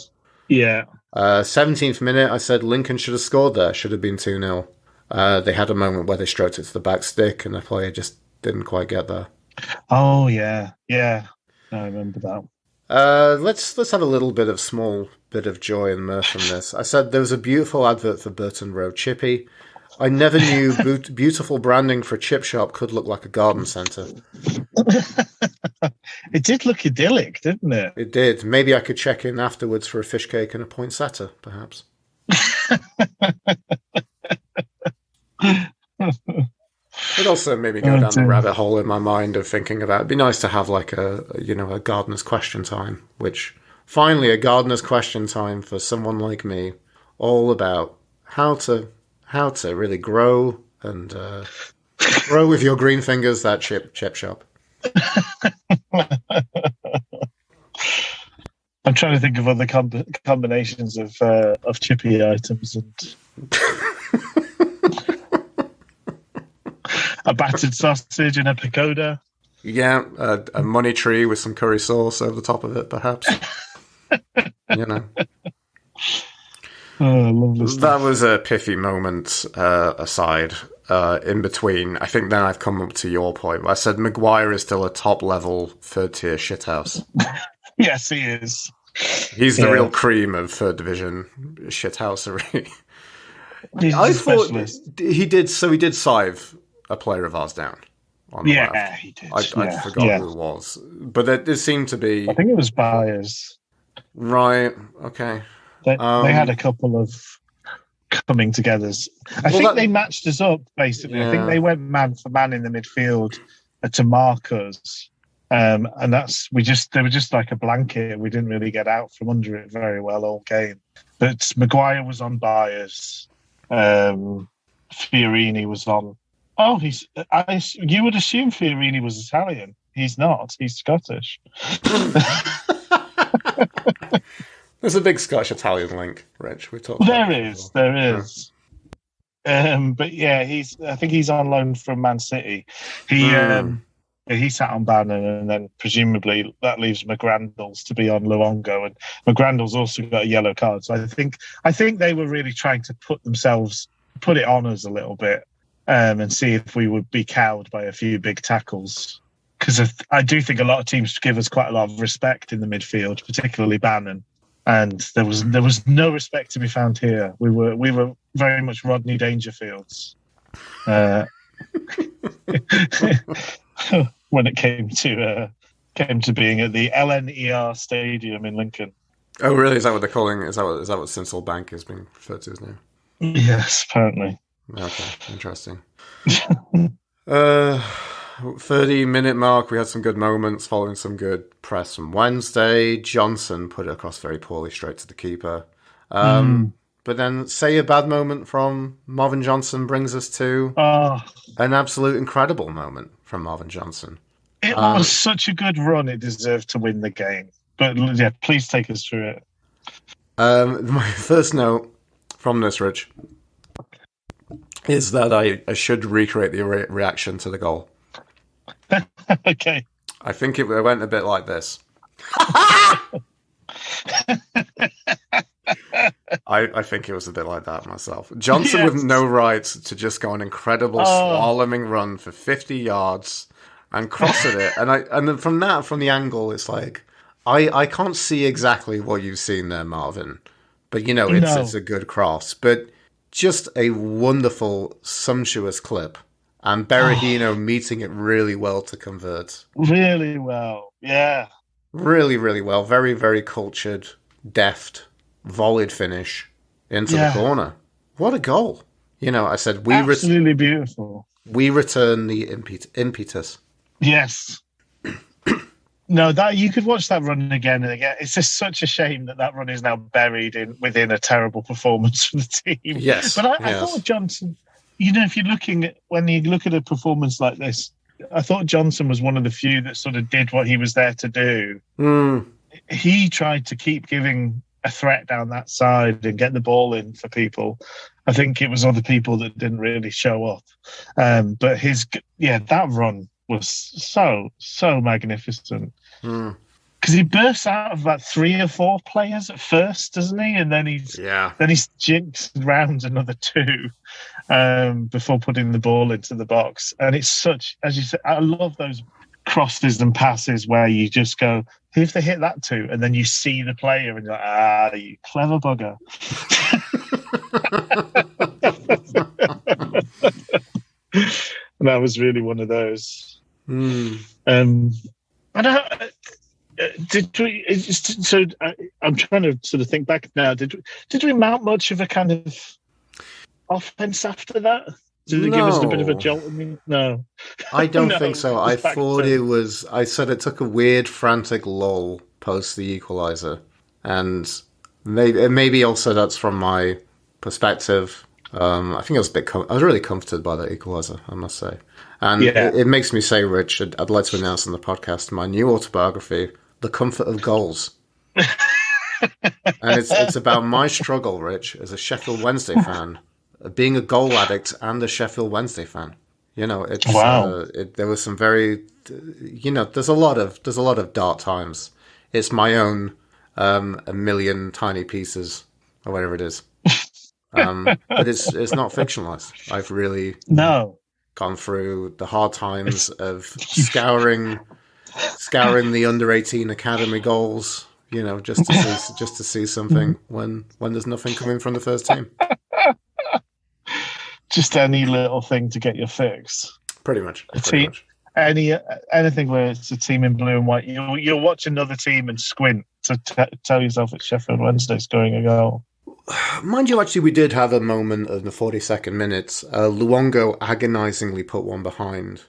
Yeah. 17th minute, I said Lincoln should have scored there. Should have been 2-0. They had a moment where they stroked it to the back stick, and the player just didn't quite get there. Oh, yeah. Yeah. I remember that. Let's have a little bit of small bit of joy and mirth from this. I said there was a beautiful advert for Burton Road Chippy. I never knew beautiful branding for a chip shop could look like a garden centre. It did look idyllic, didn't it? It did. Maybe I could check in afterwards for a fish cake and a poinsettia, perhaps. It also made me go down the rabbit hole in my mind of thinking about it'd be nice to have like a gardener's question time, which finally a gardener's question time for someone like me, all about how to really grow and grow with your green fingers that chip shop. I'm trying to think of other combinations of chippy items and a battered sausage and a picoda. Yeah, a money tree with some curry sauce over the top of it, perhaps. Oh, lovely stuff. That was a pithy moment aside. In between, I think then I've come up to your point. I said Maguire is still a top-level third-tier shithouse. Yes, he is. He's the real cream of third division shithousery. I thought he did scythe a player of ours down. On the left. He did. I forgot who it was, but there seemed to be. I think it was Byers. Right. Okay. They had a couple of coming togethers. I think they matched us up, basically. Yeah. I think they went man for man in the midfield to mark us. And they were just like a blanket. We didn't really get out from under it very well all game. But Maguire was on Byers. Fiorini was on. Oh, you would assume Fiorini was Italian. He's not. He's Scottish. There's a big Scottish-Italian link, Rich. We talked. There is. But yeah, I think he's on loan from Man City. He sat on Bannon, and then presumably that leaves McGrandles to be on Luongo, and McGrandles also got a yellow card. So I think they were really trying to put it on us a little bit, and see if we would be cowed by a few big tackles. Because I do think a lot of teams give us quite a lot of respect in the midfield, particularly Bannon. And there was no respect to be found here. We were very much Rodney Dangerfields when it came to being at the LNER Stadium in Lincoln. Oh, really? Is that what they're calling? Is that what Sinsel Bank is being referred to as now? Yes, apparently. Okay, interesting. 30-minute mark, we had some good moments following some good press from Wednesday. Johnson put it across very poorly straight to the keeper. But then, say a bad moment from Marvin Johnson brings us to an absolute incredible moment from Marvin Johnson. It was such a good run, it deserved to win the game. But yeah, please take us through it. My first note from this, Rich, is that I should recreate the reaction to the goal. Okay. I think it went a bit like this. I think it was a bit like that myself. Johnson with no rights to just go an incredible swallowing run for 50 yards and cross at it. And then from the angle, it's like, I can't see exactly what you've seen there, Marvin. But, it's a good cross. But just a wonderful, sumptuous clip. and Berahino meeting it really well to convert. Really well, yeah. Really, really well. Very, very cultured, deft, volleyed finish into the corner. What a goal. I said, absolutely beautiful. We return the impetus. Yes. No, that you could watch that run again and again. It's just such a shame that run is now buried within a terrible performance from the team. Yes. But I thought Johnson, if when you look at a performance like this, I thought Johnson was one of the few that sort of did what he was there to do. He tried to keep giving a threat down that side and get the ball in for people. I think it was other people that didn't really show up. But that run was so magnificent. Because he bursts out of about 3 or 4 players at first, doesn't he? And then he's jinxed round another 2 before putting the ball into the box. And it's such, as you said, I love those crosses and passes where you just go, who've they hit that to? And then you see the player and you're like, you clever bugger. And that was really one of those. Did we? So I'm trying to sort of think back now. Did we mount much of a kind of offense after that? Did it give us a bit of a jolt? No, I don't think so. I thought it was. I said it took a weird, frantic lull post the equaliser, and maybe also that's from my perspective. I think I was I was really comforted by that equaliser, I must say. And it makes me say, Rich, I'd like to announce on the podcast my new autobiography, The Comfort of Goals. And it's about my struggle, Rich, as a Sheffield Wednesday fan, being a goal addict and a Sheffield Wednesday fan. It's wow. There was some very, there's a lot of dark times. It's my own a million tiny pieces or whatever it is. But it's not fictionalized. I've really gone through the hard times of scouring the under-18 academy goals, just to see something when there's nothing coming from the first team. Just any little thing to get your fix. Pretty much. Anything where it's a team in blue and white, you'll watch another team and squint to tell yourself it's Sheffield Wednesday scoring a goal. Mind you, actually, we did have a moment in the 42nd minutes. Luongo agonisingly put one behind.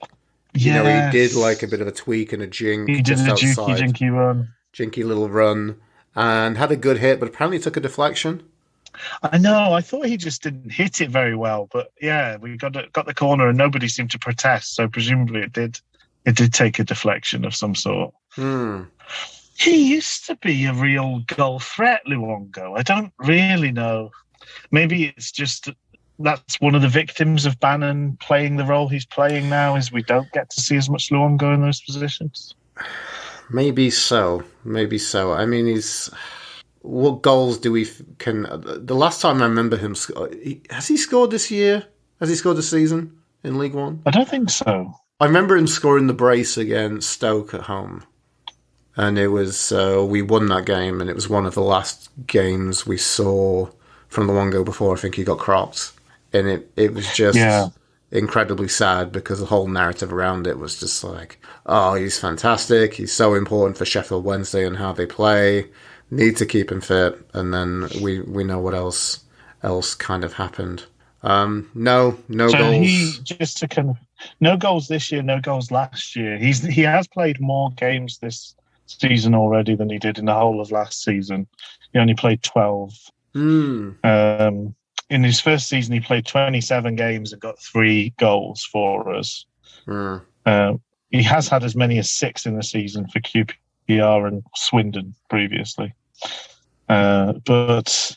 Yes. He did like a bit of a tweak and a jink. He did a jinky run. Jinky little run. And had a good hit, but apparently took a deflection. I know. I thought he just didn't hit it very well. But yeah, we got the corner and nobody seemed to protest. So presumably it did take a deflection of some sort. He used to be a real goal threat, Luongo. I don't really know. Maybe it's just that's one of the victims of Bannon playing the role he's playing now, is we don't get to see as much Luongo in those positions. Maybe so. I mean, what goals do we the last time I remember him, has he scored this year? Has he scored this season in League One? I don't think so. I remember him scoring the brace against Stoke at home. And it was, we won that game, and it was one of the last games we saw from Luongo before I think he got cropped. And it was just incredibly sad because the whole narrative around it was just like, oh, he's fantastic. He's so important for Sheffield Wednesday and how they play. Need to keep him fit. And then we know what else kind of happened. No goals. No goals this year, no goals last year. He has played more games this season already than he did in the whole of last season. He only played 12. In his first season, he played 27 games and got 3 goals for us. He has had as many as 6 in the season for QPR and Swindon previously. But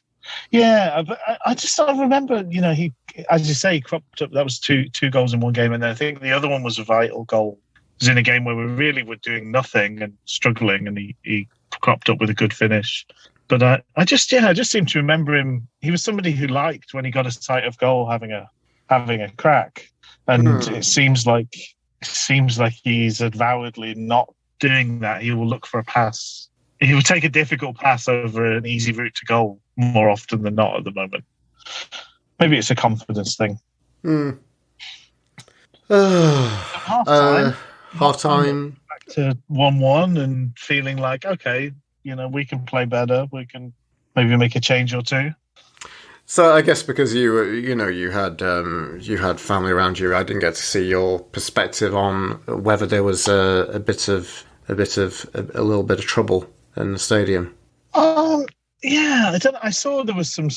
yeah, I just don't remember, he, as you say, he cropped up. That was two goals in one game. And I think the other one was a vital goal. It was in a game where we really were doing nothing and struggling, and he cropped up with a good finish. But I just seem to remember him. He was somebody who liked, when he got a sight of goal, having a crack. And it seems like he's avowedly not doing that. He will look for a pass. He will take a difficult pass over an easy route to goal more often than not at the moment. Maybe it's a confidence thing. Half time. Half time. Back to 1-1 and feeling like, okay, we can play better. We can maybe make a change or two. So I guess because you had family around you, I didn't get to see your perspective on whether there was a little bit of trouble in the stadium. Yeah, I don't. I saw there was some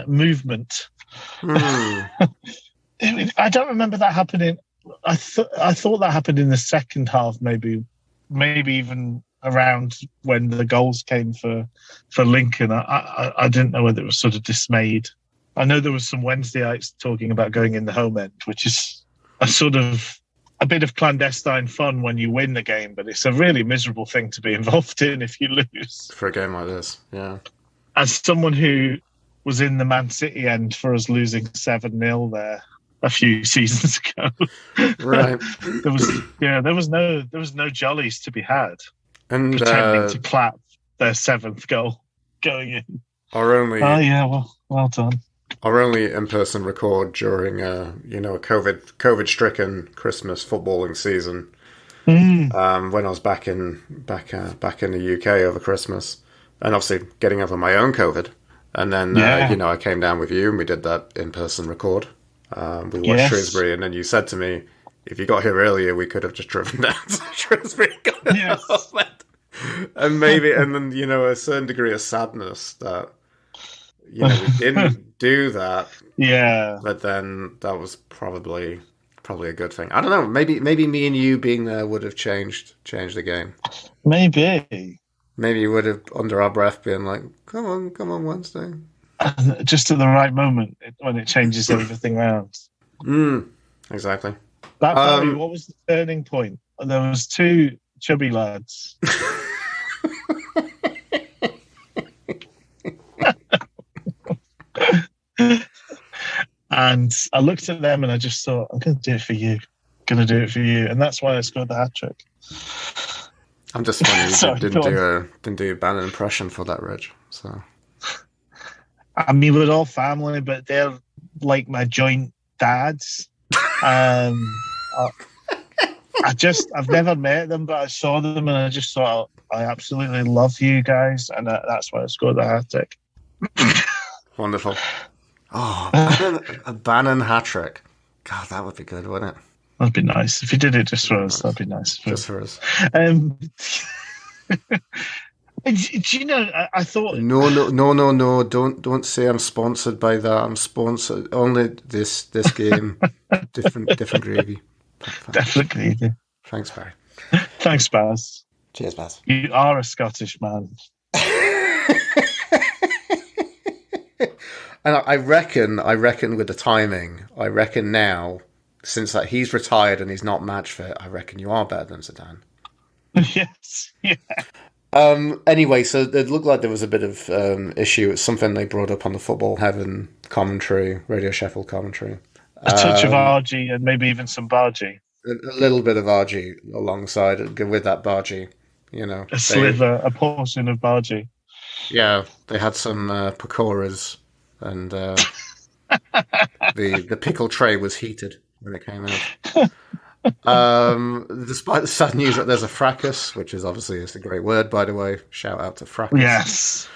movement. I don't remember that happening. I thought that happened in the second half, maybe even around when the goals came for Lincoln. I didn't know whether it was sort of dismayed. I know there was some Wednesdayites talking about going in the home end, which is a bit of clandestine fun when you win the game, but it's a really miserable thing to be involved in if you lose. For a game like this, yeah. As someone who was in the Man City end for us losing 7-0 there a few seasons ago, right? there was no jollies to be had. And pretending to clap their 7th goal going in. Well done. Our only in-person record during a COVID-stricken Christmas footballing season. When I was back in the UK over Christmas, and obviously getting over my own COVID, and then I came down with you and we did that in-person record. We watched Shrewsbury, and then you said to me, if you got here earlier, we could have just driven down to Shrewsbury. And then a certain degree of sadness that we didn't do that. Yeah, but then that was probably a good thing. I don't know. Maybe me and you being there would have changed the game. Maybe you would have under our breath been like, "Come on, Wednesday." Just at the right moment when it changes everything around. Exactly. What was the turning point? There was 2 chubby lads. And I looked at them and I just thought, I'm going to do it for you. And that's why I scored the hat-trick. I'm just funny. Didn't do a bad impression for that, Rich. So, I mean, we're all family, but they're like my joint dads. I've never met them, but I saw them and I just thought, I absolutely love you guys, and that's why I scored the hat-trick. Wonderful. Oh, a Bannon hat-trick. God, that would be good, wouldn't it? That'd be nice. If you did it just for us, that'd be nice. Just for us. Do you know, I thought... No. Don't say I'm sponsored by that. I'm sponsored... Only this game. different gravy. Different gravy. Thanks, Barry. Thanks, Baz. Cheers, Baz. You are a Scottish man. And I reckon with the timing, I reckon now, since he's retired and he's not match fit, I reckon you are better than Zidane. Yes, yeah. Anyway, so it looked like there was a bit of issue. It's something they brought up on the Football Heaven commentary, Radio Sheffield commentary. A touch of RG and maybe even some Bargy. A little bit of RG alongside with that Bargy, A sliver, a portion of Bargy. Yeah, they had some pakoras. And the pickle tray was heated when it came out. Despite the sad news that there's a fracas, which is obviously a great word, by the way. Shout out to fracas. Yes.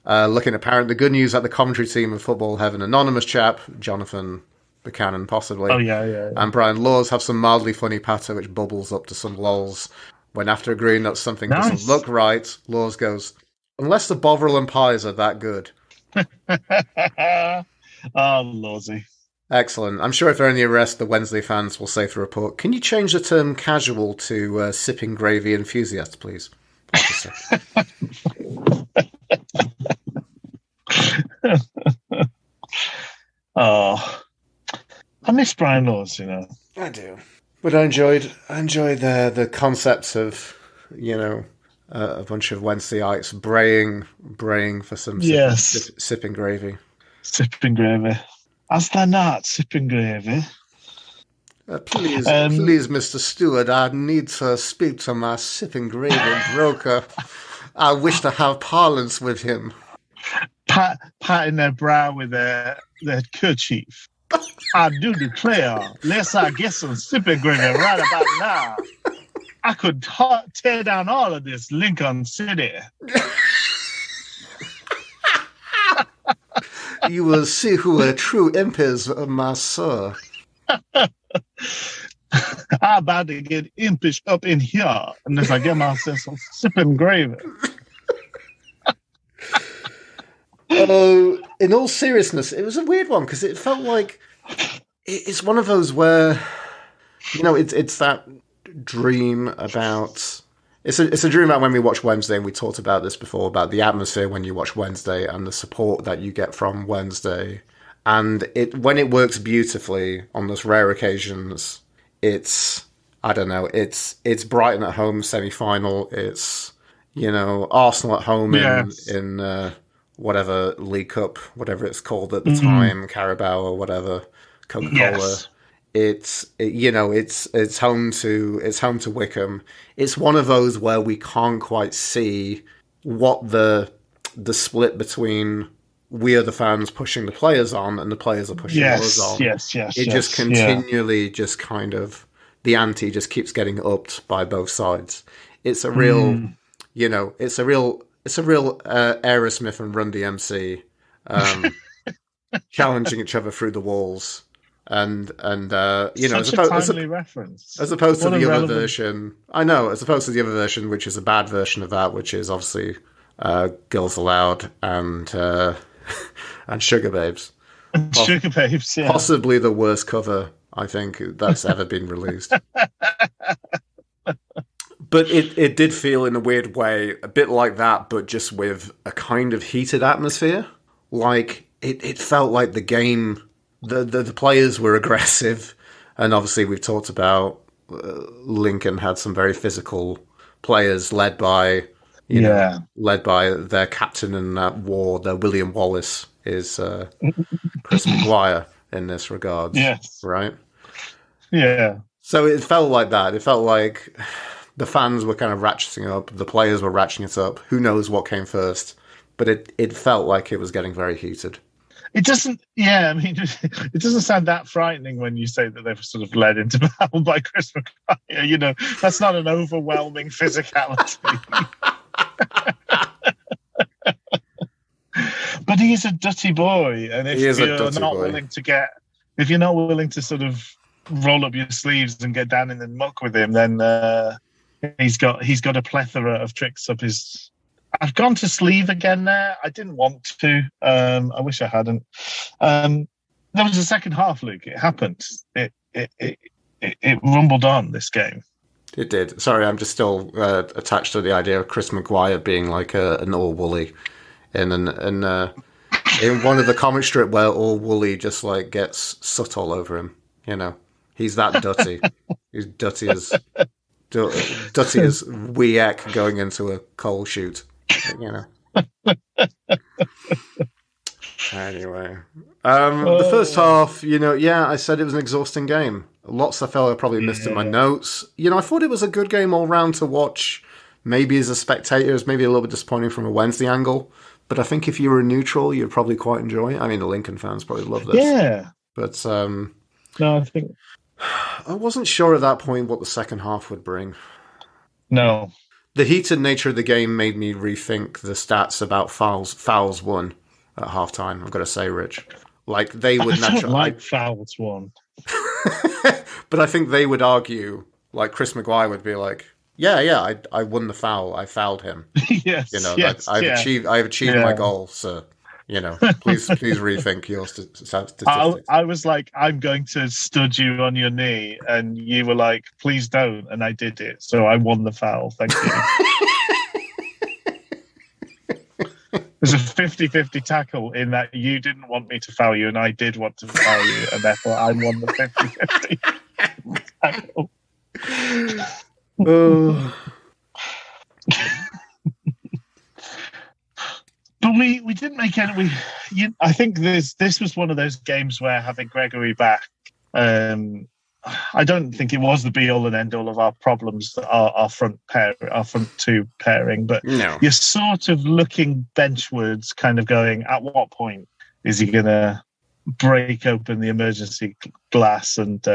Looking apparent, the good news that the commentary team of Football Heaven, anonymous chap, Jonathan Buchanan possibly, and Brian Laws have some mildly funny patter which bubbles up to some lols. When after agreeing that something doesn't look right, Laws goes, unless the Bovril and pies are that good. Oh, Lawsy. Excellent. I'm sure if there are any arrests, the Wednesday fans will say to report, can you change the term casual to sipping gravy enthusiasts, please? Oh, I miss Brian Laws, I do. But I enjoyed the concepts of, a bunch of Wednesdayites braying for some sipping gravy. Sipping gravy. As they're not sipping gravy. Please, Mr. Stewart, I need to speak to my sipping gravy broker. I wish to have parlance with him. Patting their brow with their kerchief. I do declare, unless I get some sipping gravy right about now, I could tear down all of this Lincoln City. You will see who a true imp is, my sir. I'm about to get impish up in here unless I get myself some sipping gravy. In all seriousness, it was a weird one because it felt like it's one of those where, you know, it's that dream about... It's a dream about when we watch Wednesday, and we talked about this before, about the atmosphere when you watch Wednesday and the support that you get from Wednesday. And when it works beautifully on those rare occasions, it's, I don't know, it's Brighton at home semi-final, it's, you know, Arsenal at home in whatever League Cup, whatever it's called at the time, Carabao or whatever, Coca-Cola. Yes. It's home to Wickham. It's one of those where we can't quite see what the split between we are the fans pushing the players on and the players are pushing us on. Yes. It just continually just kind of, the ante just keeps getting upped by both sides. It's a real, it's a real Aerosmith and Run DMC challenging each other through the walls. And Such a timely reference. As opposed to the other version, I know, as opposed to the other version, which is a bad version of that, which is obviously Girls Aloud and Sugar Babes. Sugar Babes, yeah. Possibly the worst cover, I think, that's ever been released. But it did feel, in a weird way, a bit like that, but just with a kind of heated atmosphere. Like, it felt like the game... The players were aggressive, and obviously we've talked about Lincoln had some very physical players led by their captain in that war. Their William Wallace is Chris Maguire in this regard. Yes, right. Yeah. So it felt like that. It felt like the fans were kind of ratcheting up, the players were ratcheting it up. Who knows what came first? But it felt like it was getting very heated. It doesn't, it doesn't sound that frightening when you say that they were sort of led into battle by Chris Maguire. You know, that's not an overwhelming physicality. But he's a dirty boy, and if you're not willing to sort of roll up your sleeves and get down in the muck with him, then he's got a plethora of tricks up his. I've gone to sleeve again there. I didn't want to. I wish I hadn't. There was a second half, Luke. It happened. It rumbled on, this game. It did. Sorry, I'm just still attached to the idea of Chris Maguire being like an all woolly in one of the comic strip where all woolly just like gets soot all over him. You know, he's that dirty. He's dirty as wee eck going into a coal chute. You know. Anyway, the first half, I said it was an exhausting game. Lots I felt I probably missed in my notes. I thought it was a good game all round to watch. Maybe as a spectator, it's maybe a little bit disappointing from a Wednesday angle. But I think if you were a neutral, you'd probably quite enjoy it. I mean, the Lincoln fans probably love this. Yeah. But no, I think I wasn't sure at that point what the second half would bring. No. The heated nature of the game made me rethink the stats about fouls won at halftime. I've got to say, Rich, like they would naturally like fouls won, but I think they would argue, like Chris Maguire would be like, "Yeah, I won the foul. I fouled him. Yes, I've achieved my goal, sir. Please rethink your statistics." I was like, I'm going to stud you on your knee, and you were like, please don't, and I did it, so I won the foul. Thank you. There's a 50-50 tackle in that you didn't want me to foul you, and I did want to foul you, and therefore I won the 50-50 tackle. But we didn't make any. I think this was one of those games where having Gregory back, I don't think it was the be all and end all of our problems, our front two pairing. But no. You're sort of looking benchwards, kind of going, at what point is he gonna break open the emergency glass and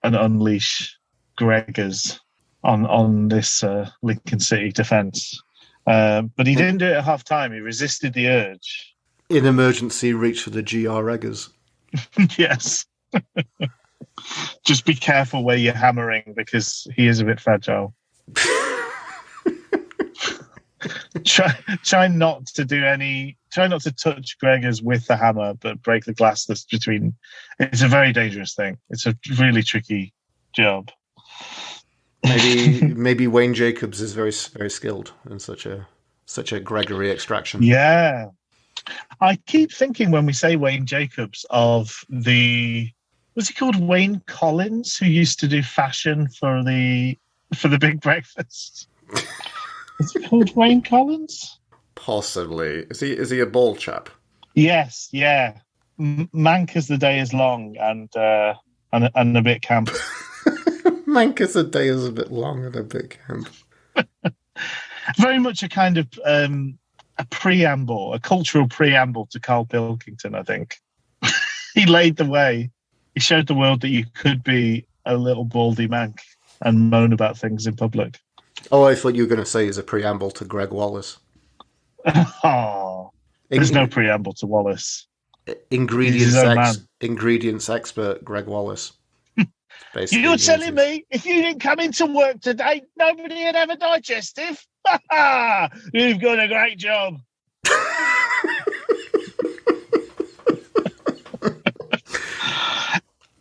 unleash Gregors on this Lincoln City defence. But he didn't do it at half time. He resisted the urge. In emergency, reach for the GR Eggers. Yes. Just be careful where you're hammering because he is a bit fragile. Try not to touch Gregors with the hammer, but break the glass that's between. It's a very dangerous thing. It's a really tricky job. Maybe Wayne Jacobs is very, very skilled in such a Gregory extraction. Yeah. I keep thinking when we say Wayne Jacobs of was he called Wayne Collins, who used to do fashion for the Big Breakfast? Is he called Wayne Collins? Possibly. Is he a bald chap? Yes, yeah. Mank as the day is long and a bit camp. Mank as the day is a bit long and a bit camp. Very much a kind of a preamble, a cultural preamble to Carl Pilkington, I think. He laid the way. He showed the world that you could be a little baldy Mank and moan about things in public. Oh, I thought you were going to say he's a preamble to Greg Wallace. Oh, there's no preamble to Wallace. Ingredients expert Greg Wallace. You're telling me if you didn't come into work today, nobody would have a digestive? You've got a great job.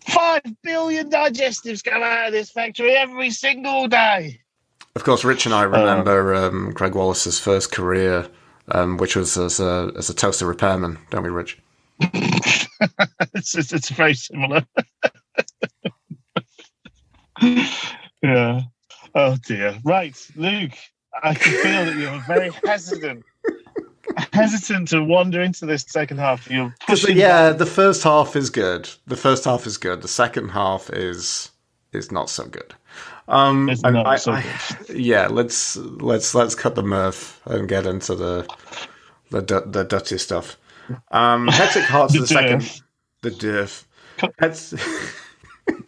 5 billion digestives come out of this factory every single day. Of course, Rich and I remember Greg Wallace's first career, which was as a toaster repairman, don't we, Rich? It's very similar. Yeah. Oh dear. Right, Luke. I can feel that you're very hesitant to wander into this second half. You're pushing. Yeah, the first half is good. The second half is not so good. It's not so good. Yeah, let's cut the mirth and get into the dirty stuff. Hectic Hearts the second. The dearth.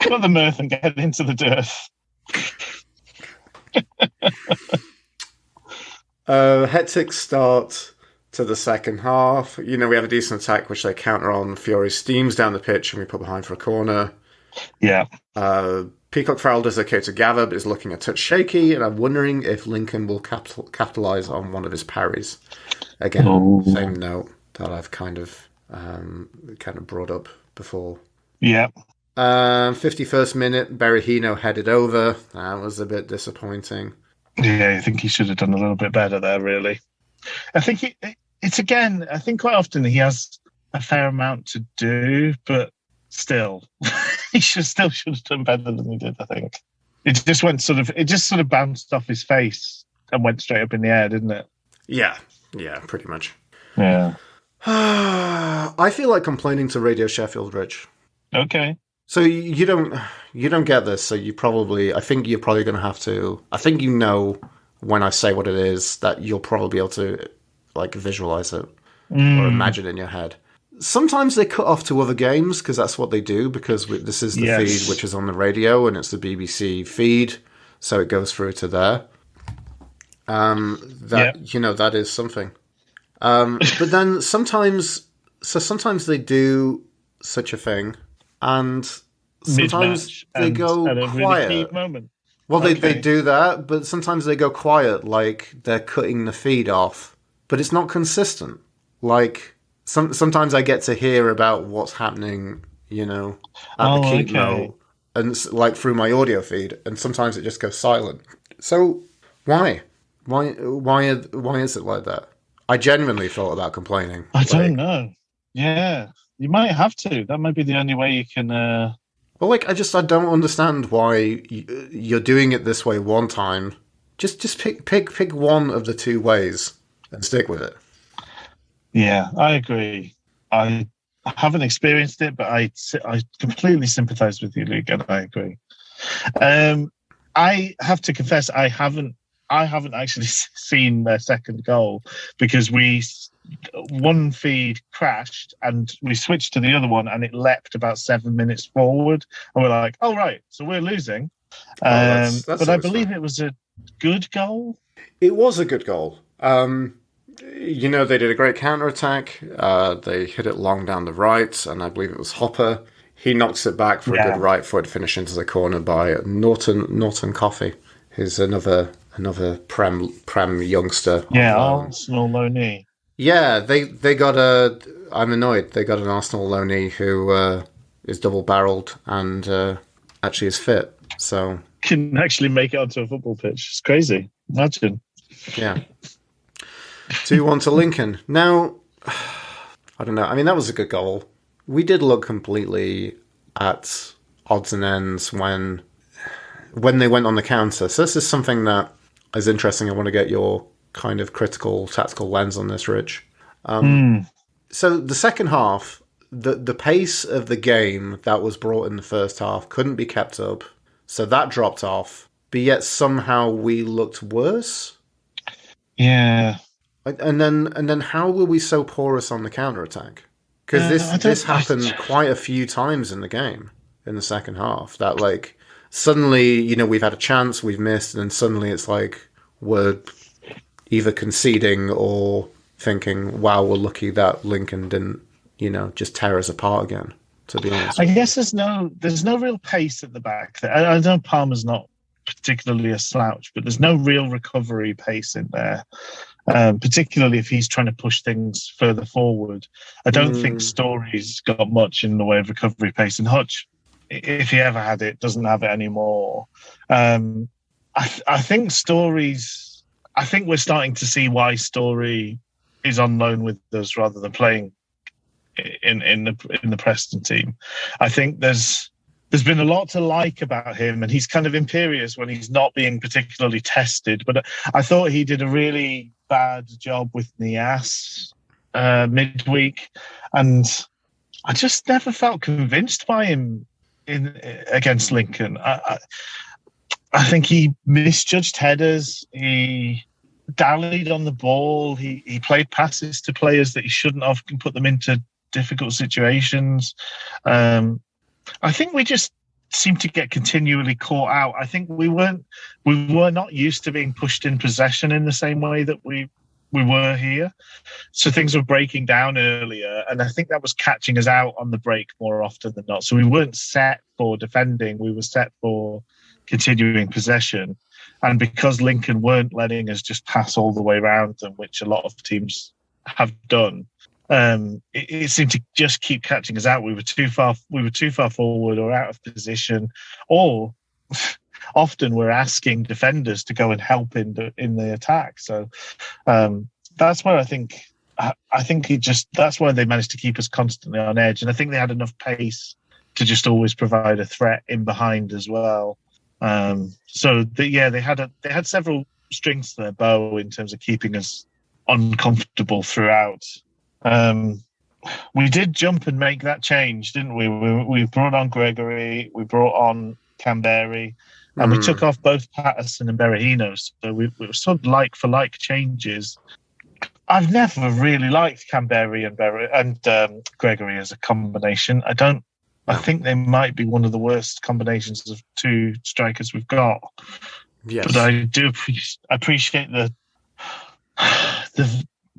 Cut the mirth and get into the dearth. Hectic start to the second half. We have a decent attack, which they counter on. Fury steams down the pitch, and we put behind for a corner. Yeah. Peacock Farrell does okay to gather, but is looking a touch shaky, and I'm wondering if Lincoln will capitalise on one of his parries. Again, same note that I've kind of brought up before. Yeah. 51st minute, Berahino headed over. That was a bit disappointing. Yeah, I think he should have done a little bit better there, really. I think it's again, I think quite often he has a fair amount to do, but still, he should have done better than he did, I think. It just sort of bounced off his face and went straight up in the air, didn't it? Yeah, pretty much. Yeah. I feel like complaining to Radio Sheffield, Rich. Okay. So you don't get this, so I think you're probably going to have to, I think when I say what it is, that you'll probably be able to visualize it or imagine it in your head. Sometimes they cut off to other games because that's what they do, because this is the feed which is on the radio and it's the BBC feed, so it goes through to there. That is something. But then sometimes they do such a thing, and sometimes they go quiet. Really key moment. Well, they do that, but sometimes they go quiet, like they're cutting the feed off. But it's not consistent. Sometimes I get to hear about what's happening, at the keep note, and through my audio feed, and sometimes it just goes silent. So why? Why is it like that? I genuinely thought about complaining. I don't know. Yeah, you might have to. That might be the only way you can. Well, I don't understand why you're doing it this way one time. Just pick one of the two ways and stick with it. Yeah, I agree. I haven't experienced it, but I completely sympathise with you, Luke, and I agree. I have to confess, I haven't I haven't actually seen their second goal because one feed crashed and we switched to the other one and it leapt about 7 minutes forward. And we're like, oh, right, so we're losing. That's but I believe it was a good goal. It was a good goal. You know, they did a great counter-attack. They hit it long down the right, and I believe it was Hopper. He knocks it back for a good right foot finish into the corner by Norton Coffey, who's another Prem youngster. Yeah, Arsenal loanee. Yeah, they got I'm annoyed. They got an Arsenal loanee who is double-barrelled and actually is fit. So can actually make it onto a football pitch. It's crazy. Imagine. Yeah. 2-1 to Lincoln. Now, I don't know. I mean, that was a good goal. We did look completely at odds and ends when they went on the counter. So this is something that is interesting. I want to get your kind of critical, tactical lens on this, Rich. So the second half, the pace of the game that was brought in the first half couldn't be kept up. So that dropped off. But yet somehow we looked worse. Yeah. And then how were we so porous on the counter-attack? Because this happened quite a few times in the game, in the second half. That, like, suddenly, you know, we've had a chance, we've missed, and then suddenly it's like we're either conceding or thinking, wow, we're lucky that Lincoln didn't, you know, just tear us apart again, to be honest. I guess there's no real pace at the back. I know Palmer's not particularly a slouch, but there's no real recovery pace in there. Particularly if he's trying to push things further forward. I don't think Story's got much in the way of recovery pace. And Hutch, if he ever had it, doesn't have it anymore. I think Story's... I think we're starting to see why Story is on loan with us rather than playing in the Preston team. I think there's been a lot to like about him, and he's kind of imperious when he's not being particularly tested. But I thought he did a really bad job with Nias midweek, and I just never felt convinced by him against Lincoln. I think he misjudged headers. He dallied on the ball. He played passes to players that he shouldn't have and put them into difficult situations. I think we just seem to get continually caught out. I think we were not used to being pushed in possession in the same way that we were here. So things were breaking down earlier, and I think that was catching us out on the break more often than not. So we weren't set for defending, we were set for continuing possession. And because Lincoln weren't letting us just pass all the way around them, which a lot of teams have done, it seemed to just keep catching us out. We were too far forward or out of position, or often we're asking defenders to go and help in the attack. So that's where I think that's why they managed to keep us constantly on edge. And I think they had enough pace to just always provide a threat in behind as well. They had several strings to their bow in terms of keeping us uncomfortable throughout. We did jump and make that change, didn't we? We brought on Gregory, we brought on Canberry, and we took off both Patterson and Berahino. So we were sort of like for like changes. I've never really liked Canberry and Gregory as a combination. I think they might be one of the worst combinations of two strikers we've got. Yes. But I do appreciate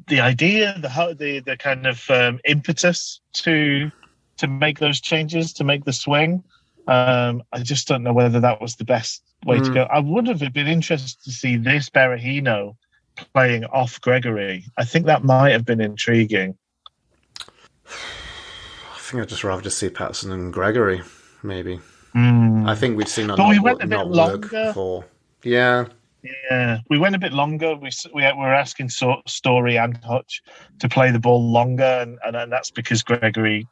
the idea, the kind of impetus to make those changes, to make the swing. I just don't know whether that was the best way to go. I would have been interested to see this Berahino playing off Gregory. I think that might have been intriguing. I think I'd just rather just see Patterson and Gregory, maybe. I think we've seen that work before. Yeah. Yeah, we went a bit longer. We were asking Story and Hutch to play the ball longer, and that's because Gregory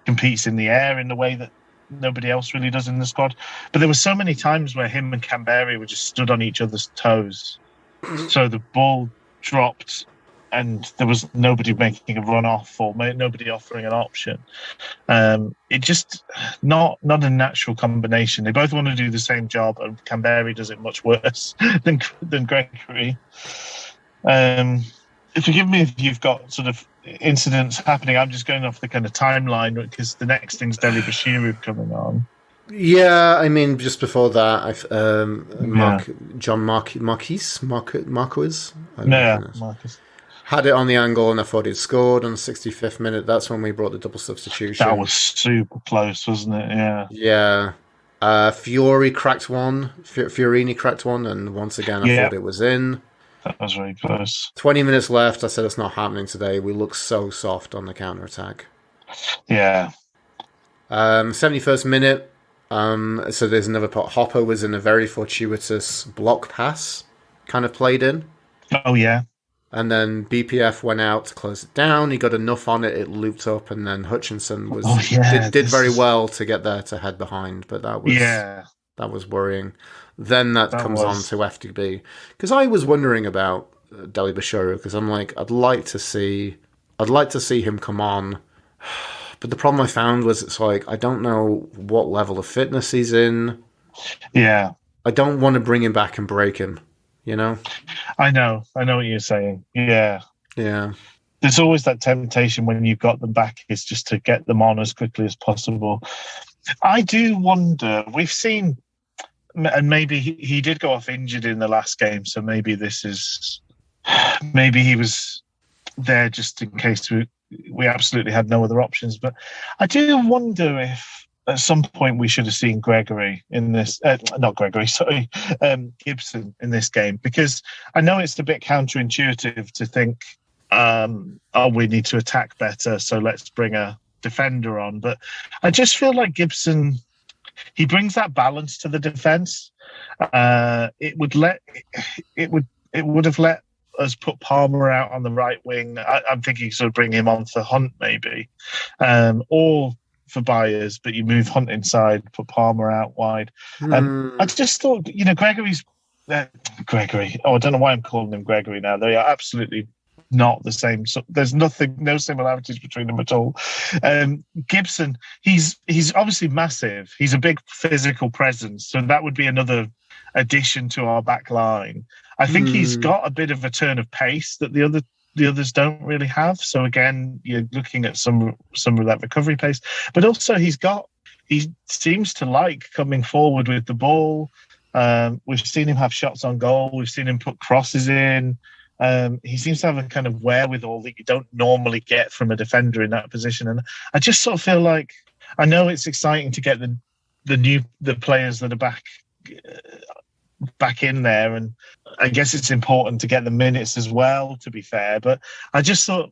competes in the air in the way that nobody else really does in the squad. But there were so many times where him and Canberry were just stood on each other's toes. So the ball dropped there was nobody making a run off or nobody offering an option. It just not a natural combination. They both want to do the same job, and Canberra does it much worse than Gregory. Forgive me if you've got sort of incidents happening. I'm just going off the kind of timeline because the next thing's Deli Bashiru coming on. Yeah, I mean, just before that, John Marquis. Marcus. Had it on the angle, and I thought he'd scored on the 65th minute. That's when we brought the double substitution. That was super close, wasn't it? Yeah. Yeah. Fiorini cracked one, and once again, I thought it was in. That was very close. 20 minutes left. I said it's not happening today. We look so soft on the counter-attack. Yeah. 71st minute. So there's another pot. Hopper was in a very fortuitous block pass, kind of played in. Oh, yeah. And then BPF went out to close it down. He got enough on it, it looped up, and then Hutchinson did very well to get there to head behind. But that was worrying. Then that comes on to FDB. Because I was wondering about Deli Bashiru, because I'm like, I'd like to see him come on. But the problem I found was it's like, I don't know what level of fitness he's in. Yeah. I don't want to bring him back and break him, you know? I know what you're saying. Yeah. Yeah. There's always that temptation when you've got them back is just to get them on as quickly as possible. I do wonder, we've seen, and maybe he did go off injured in the last game, so maybe he was there just in case we absolutely had no other options. But I do wonder if at some point we should have seen Gregory in this, Gibson in this game, because I know it's a bit counterintuitive to think, we need to attack better, so let's bring a defender on. But I just feel like Gibson, he brings that balance to the defence. It would have let us put Palmer out on the right wing. I'm thinking sort of bring him on for Hunt maybe, or for Byers, but you move Hunt inside, put Palmer out wide. I just thought, Gregory's Gregory. Oh, I don't know why I'm calling him Gregory now. They are absolutely not the same. So there's no similarities between them at all. Gibson, he's obviously massive. He's a big physical presence, so that would be another addition to our back line. I think he's got a bit of a turn of pace that the others don't really have. So again, you're looking at some of that recovery pace, but also he seems to like coming forward with the ball. We've seen him have shots on goal. We've seen him put crosses in. He seems to have a kind of wherewithal that you don't normally get from a defender in that position. And I just sort of feel like, I know it's exciting to get the players that are back in there, and I guess it's important to get the minutes as well, to be fair. But I just thought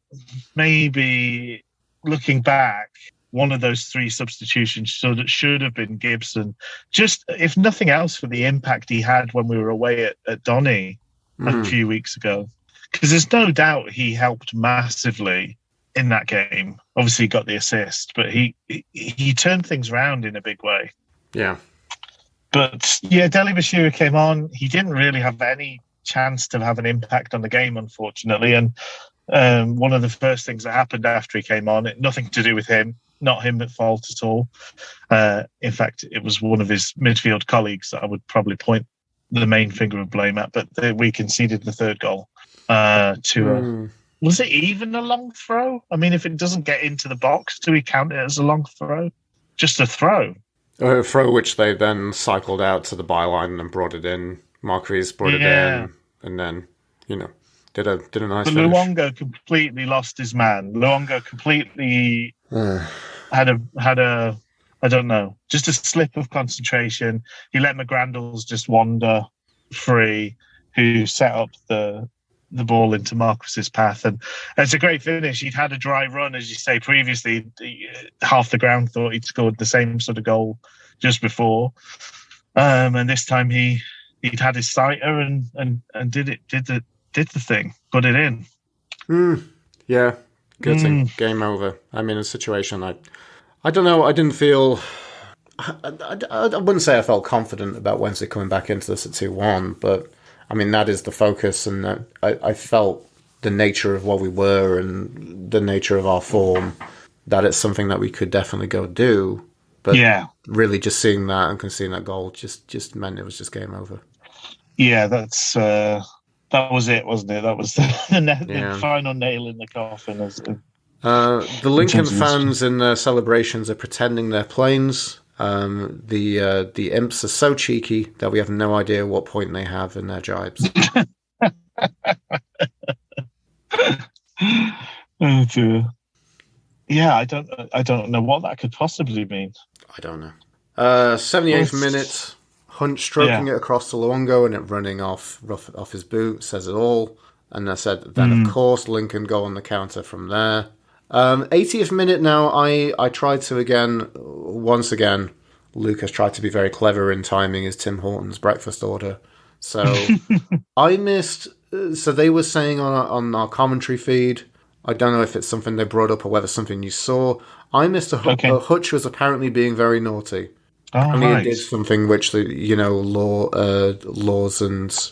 maybe looking back, one of those three substitutions should have been Gibson, just if nothing else for the impact he had when we were away at Donny a few weeks ago. Because there's no doubt he helped massively in that game. Obviously, he got the assist, but he turned things around in a big way. Yeah. But yeah, Deli Bashiru came on. He didn't really have any chance to have an impact on the game, unfortunately. And one of the first things that happened after he came on, nothing to do with him, not him at fault at all. In fact, it was one of his midfield colleagues that I would probably point the main finger of blame at. But we conceded the third goal was it even a long throw? I mean, if it doesn't get into the box, do we count it as a long throw? Just a throw. A throw which they then cycled out to the byline and brought it in. Marquis brought it in, and then, did a nice finish. Luongo completely lost his man. Luongo completely had a I don't know, just a slip of concentration. He let McGrandles just wander free, who set up the ball into Marcus's path. And it's a great finish. He'd had a dry run, as you say, previously. Half the ground thought he'd scored the same sort of goal just before. And this time he'd had his sighter and did the thing, put it in. Yeah, good thing. Game over. I mean, a situation I don't know. I didn't feel. I wouldn't say I felt confident about Wednesday coming back into this at 2-1, but I mean that is the focus, and I felt the nature of what we were and the nature of our form, that it's something that we could definitely go do. But really just seeing that and conceding that goal just meant it was just game over. Yeah, that was it, wasn't it? That was the final nail in the coffin. The Lincoln fans in their celebrations are pretending they're planes. The imps are so cheeky that we have no idea what point they have in their jibes. Oh dear. Yeah, I don't know what that could possibly mean. I don't know. 78th minute, Hunt stroking it across the Luongo and it running off his boot says it all. And I said, then of course Lincoln go on the counter from there. 80th minute now, I tried to once again, Lucas tried to be very clever in timing his Tim Hortons breakfast order. So I missed, so they were saying on our commentary feed, I don't know if it's something they brought up or whether something you saw. I missed Hutch was apparently being very naughty. Oh, He did something which the laws and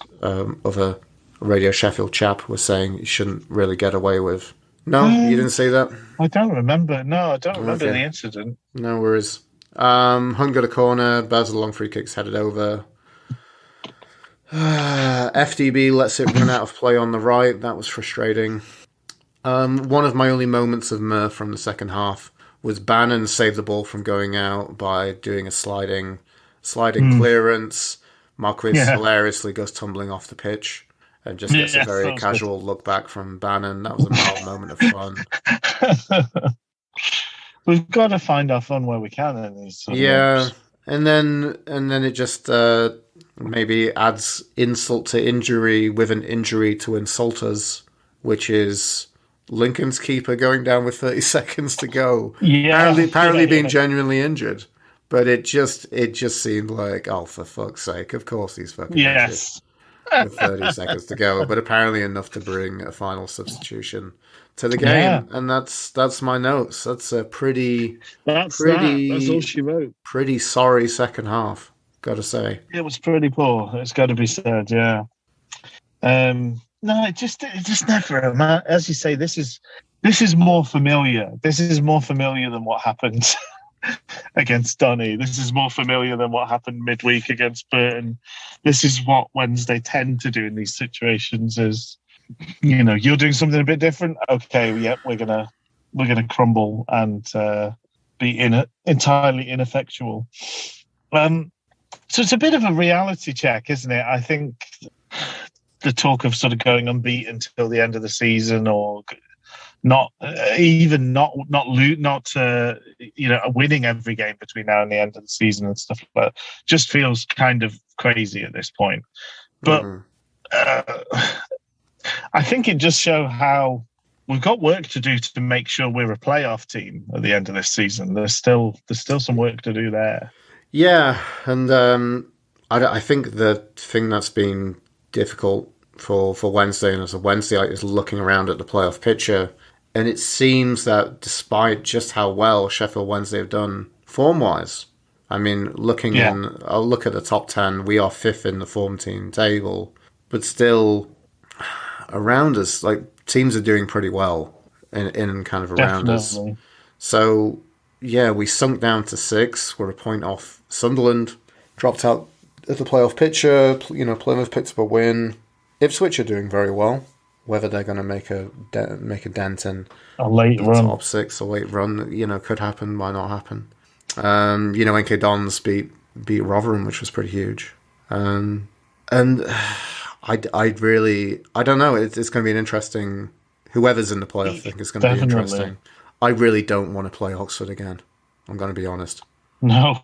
other Radio Sheffield chap was saying you shouldn't really get away with. No, you didn't see that? I don't remember. No, I don't remember the incident. No worries. Hunt got a corner. Baz long free kicks headed over. FDB lets it run out of play on the right. That was frustrating. One of my only moments of mirth from the second half was Bannon saved the ball from going out by doing a sliding clearance. Marquis hilariously goes tumbling off the pitch and just gets a very casual look back from Bannon. That was a mild moment of fun. We've got to find our fun where we can in these sort of games. And then it just maybe adds insult to injury with an injury to insult us, which is Lincoln's keeper going down with 30 seconds to go. Apparently being genuinely injured. But it just seemed like, oh, for fuck's sake, of course he's fucking injured. With 30 seconds to go, but apparently enough to bring a final substitution to the game. And that's my notes. That's a pretty that's all she wrote. Pretty sorry second half, gotta say. It was pretty poor, it's got to be said. No, it just never, as you say, this is more familiar. This is more familiar than what happened against Donny. This is more familiar than what happened midweek against Burton. This is what Wednesday tend to do in these situations. Is you're doing something a bit different. Okay, we're gonna crumble and be entirely ineffectual. So it's a bit of a reality check, isn't it? I think the talk of sort of going unbeaten till the end of the season, or not winning every game between now and the end of the season and stuff like that, just feels kind of crazy at this point. But I think it just shows how we've got work to do to make sure we're a playoff team at the end of this season. There's still some work to do there. Yeah, and I think the thing that's been difficult for Wednesday and as a Wednesdayite is looking around at the playoff picture. And it seems that despite just how well Sheffield Wednesday have done form-wise, I mean, I'll look at the top 10, we are 5th in the form team table, but still around us, like, teams are doing pretty well in kind of around us. So, yeah, we sunk down to 6. We're a point off Sunderland, dropped out at the playoff picture. Plymouth picked up a win. Ipswich are doing very well. Whether they're going to make a dent in a late run, top 6, a late run, could happen, might not happen. NK Dons beat Rotherham, which was pretty huge. And I don't know. It's going to be an interesting. Whoever's in the playoff, I think it's going to be interesting. I really don't want to play Oxford again. I'm going to be honest. No.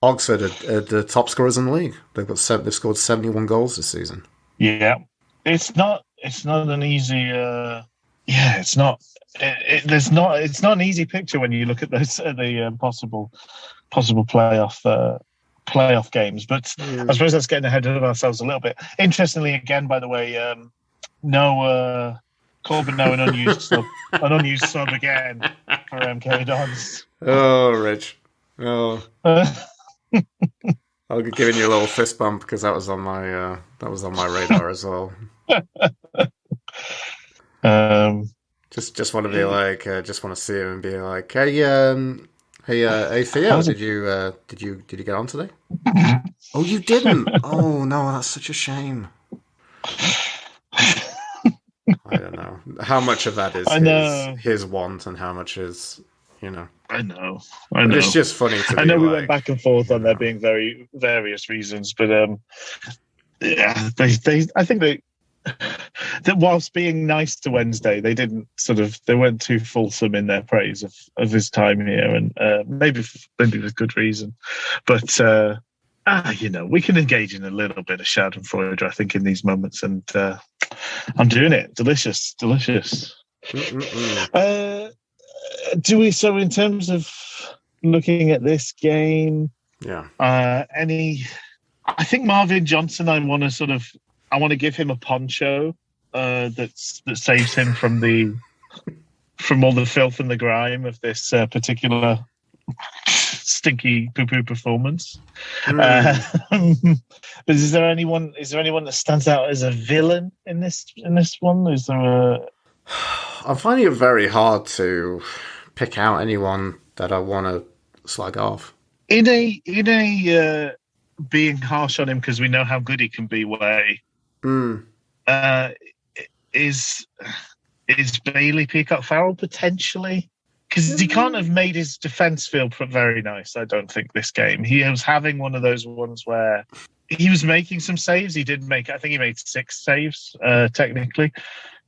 Oxford are the top scorers in the league. They've scored 71 goals this season. Yeah, it's not an easy. It's not. It's not an easy picture when you look at the possible playoff games. But I suppose that's getting ahead of ourselves a little bit. Interestingly, again, by the way, Corbin, an unused sub again for MK Dons. Oh, Rich. Oh. I'll be giving you a little fist bump because that was on my radar as well. Just want to be like, just want to see him and be like, hey, Theo, did you get on today? Oh, you didn't. Oh no, that's such a shame. I don't know how much of that is his want and how much is, I know. But it's just funny to. I know we went back and forth on there being very various reasons, but yeah, I think that whilst being nice to Wednesday, they weren't too fulsome in their praise of his time here, and maybe with good reason. But we can engage in a little bit of Schadenfreude, I think, in these moments, and I'm doing it. Delicious. So in terms of looking at this game, I think Marvin Johnson, I want to give him a poncho that saves him from all the filth and the grime of this particular stinky poo-poo performance. But is there anyone that stands out as a villain in this one? Is there I'm finding it very hard to pick out anyone that I want to slag off. In a being harsh on him because we know how good he can be way. Is Bailey Peacock Farrell potentially? Because he can't have made his defence feel very nice, I don't think, this game. He was having one of those ones where he was making some saves. I think he made 6 saves, technically.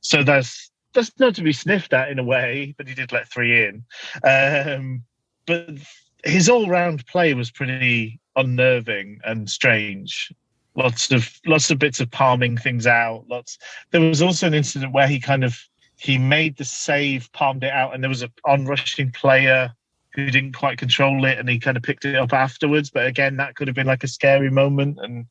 So that's not to be sniffed at in a way, but he did let 3 in. But his all-round play was pretty unnerving and strange. Lots of bits of palming things out. There was also an incident where he made the save, palmed it out, and there was an onrushing player who didn't quite control it, and he kind of picked it up afterwards. But again, that could have been like a scary moment, and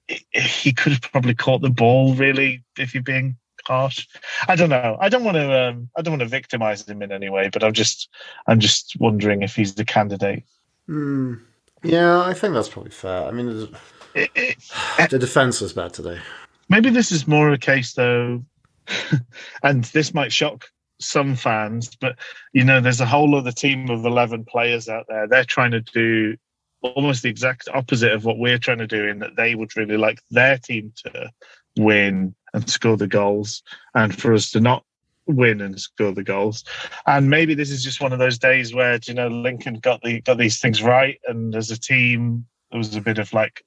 he could have probably caught the ball. Really, if you're being harsh, I don't know. I don't want to victimize him in any way, but I'm just wondering if he's the candidate. Yeah, I think that's probably fair. I mean, the defense was bad today. Maybe this is more a case though. And this might shock some fans, but there's a whole other team of 11 players out there. They're trying to do almost the exact opposite of what we're trying to do, in that they would really like their team to win and score the goals, and for us to not win and score the goals. And maybe this is just one of those days where Lincoln got these things right, and as a team there was a bit of like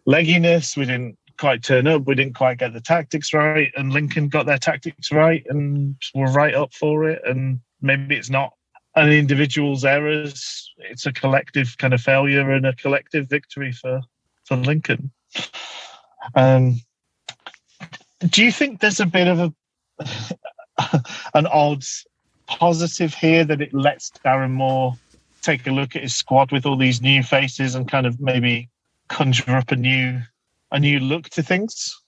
legginess. We didn't quite turn up, we didn't quite get the tactics right, and Lincoln got their tactics right and were right up for it. And maybe it's not an individual's errors, it's a collective kind of failure and a collective victory for Lincoln. Do you think there's a bit of an odd positive here that it lets Darren Moore take a look at his squad with all these new faces and kind of maybe conjure up a new look to things?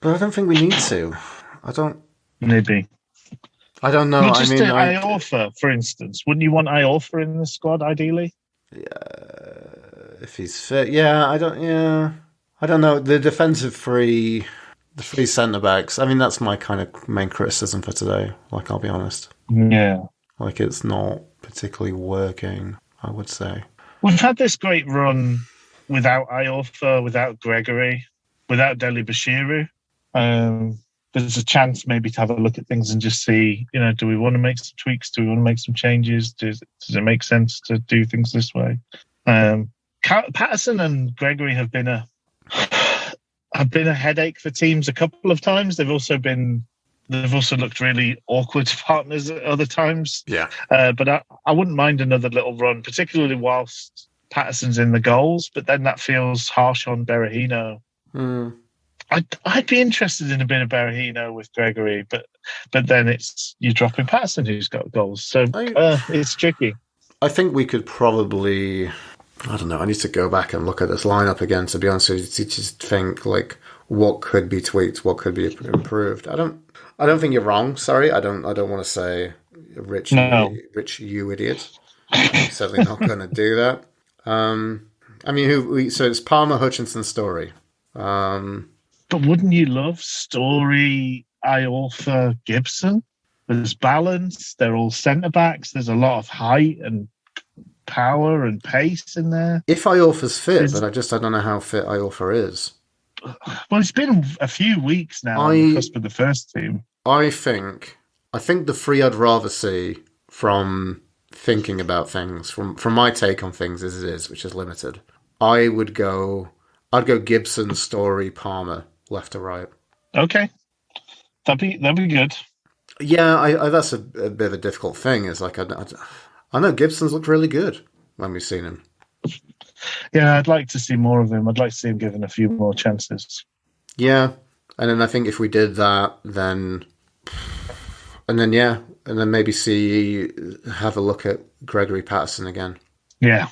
But I don't think we need to. Maybe. I don't know. Well, just Iorfa, for instance. Wouldn't you want Iorfa in the squad, ideally? Yeah, if he's fit. Yeah, I don't know. The defensive the three centre-backs, I mean, that's my kind of main criticism for today. Like, I'll be honest. Yeah. Like, it's not particularly working, I would say. We've had this great run without Iorfa, without Gregory, without Deli Bashiru. There's a chance maybe to have a look at things and just see, do we want to make some tweaks? Do we want to make some changes? Does it make sense to do things this way? Patterson and Gregory have been a headache for teams a couple of times. They've also looked really awkward partners at other times. Yeah. But I wouldn't mind another little run, particularly whilst Patterson's in the goals, but then that feels harsh on Berahino. I'd be interested in a bit of Berahino with Gregory, but then you're dropping Patterson, who's got goals, so it's tricky. I think we could probably, I don't know, I need to go back and look at this lineup again, to be honest with you, to just think like what could be tweaked, what could be improved. I don't think you're wrong. Sorry, I don't want to say Rich, you idiot. I'm certainly not going to do that. I mean, so it's Palmer, Hutchinson, Story. But wouldn't you love Story Iorfa Gibson. There's balance. They're all centre backs. There's a lot of height and power and pace in there. If Iorfa's fit, but I don't know how fit Iorfa is. Well, it's been a few weeks now on the cusp of the first team. I think the three I'd rather see from thinking about things, from my take on things as it is, which is limited. I'd go Gibson, Story, Palmer, left to right. Okay, that'd be good. Yeah, I that's a bit of a difficult thing. Is like I know Gibson's looked really good when we've seen him. Yeah, I'd like to see more of him. I'd like to see him given a few more chances. Yeah, and then I think if we did that, then maybe have a look at Gregory Patterson again. Yeah.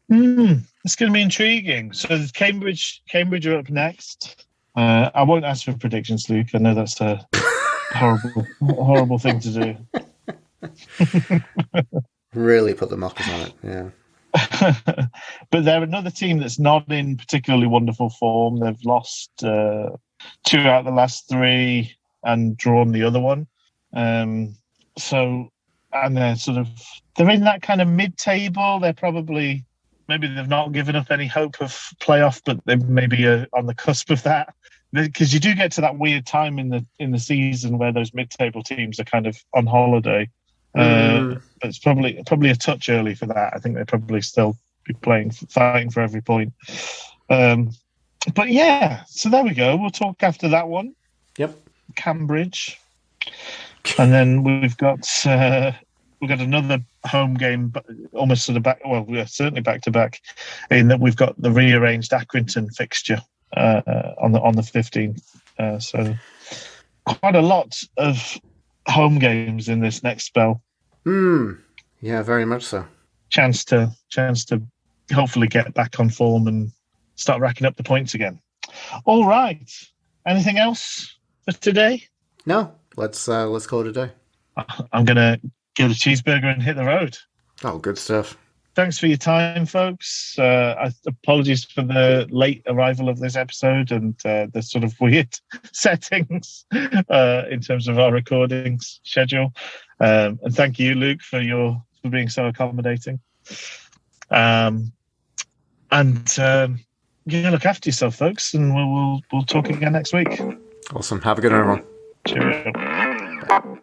It's going to be intriguing. So Cambridge are up next. I won't ask for predictions, Luke. I know that's a horrible thing to do. Really put the mockers on it, yeah. But they're another team that's not in particularly wonderful form. They've lost 2 out of the last 3 and drawn the other one. And they're in that kind of mid-table. They're probably, maybe they've not given up any hope of playoff, but they maybe are on the cusp of that. Because you do get to that weird time in the season where those mid-table teams are kind of on holiday. But it's probably a touch early for that. I think they'd probably still be fighting for every point. But yeah, so there we go. We'll talk after that one. Yep. Cambridge. And then we've got another home game, almost sort of back. Well, we're certainly back to back, in that we've got the rearranged Accrington fixture on the 15th. So quite a lot of home games in this next spell. Yeah, very much so. Chance to hopefully get back on form and start racking up the points again. All right. Anything else for today? No. Let's call it a day. I'm gonna get a cheeseburger and hit the road. Oh, good stuff. Thanks for your time, folks. Apologies for the late arrival of this episode and the sort of weird settings in terms of our recordings schedule. And thank you, Luke, for being so accommodating. Look after yourself, folks, and we'll talk again next week. Awesome. Have a good one, everyone. Cheerio. Bye.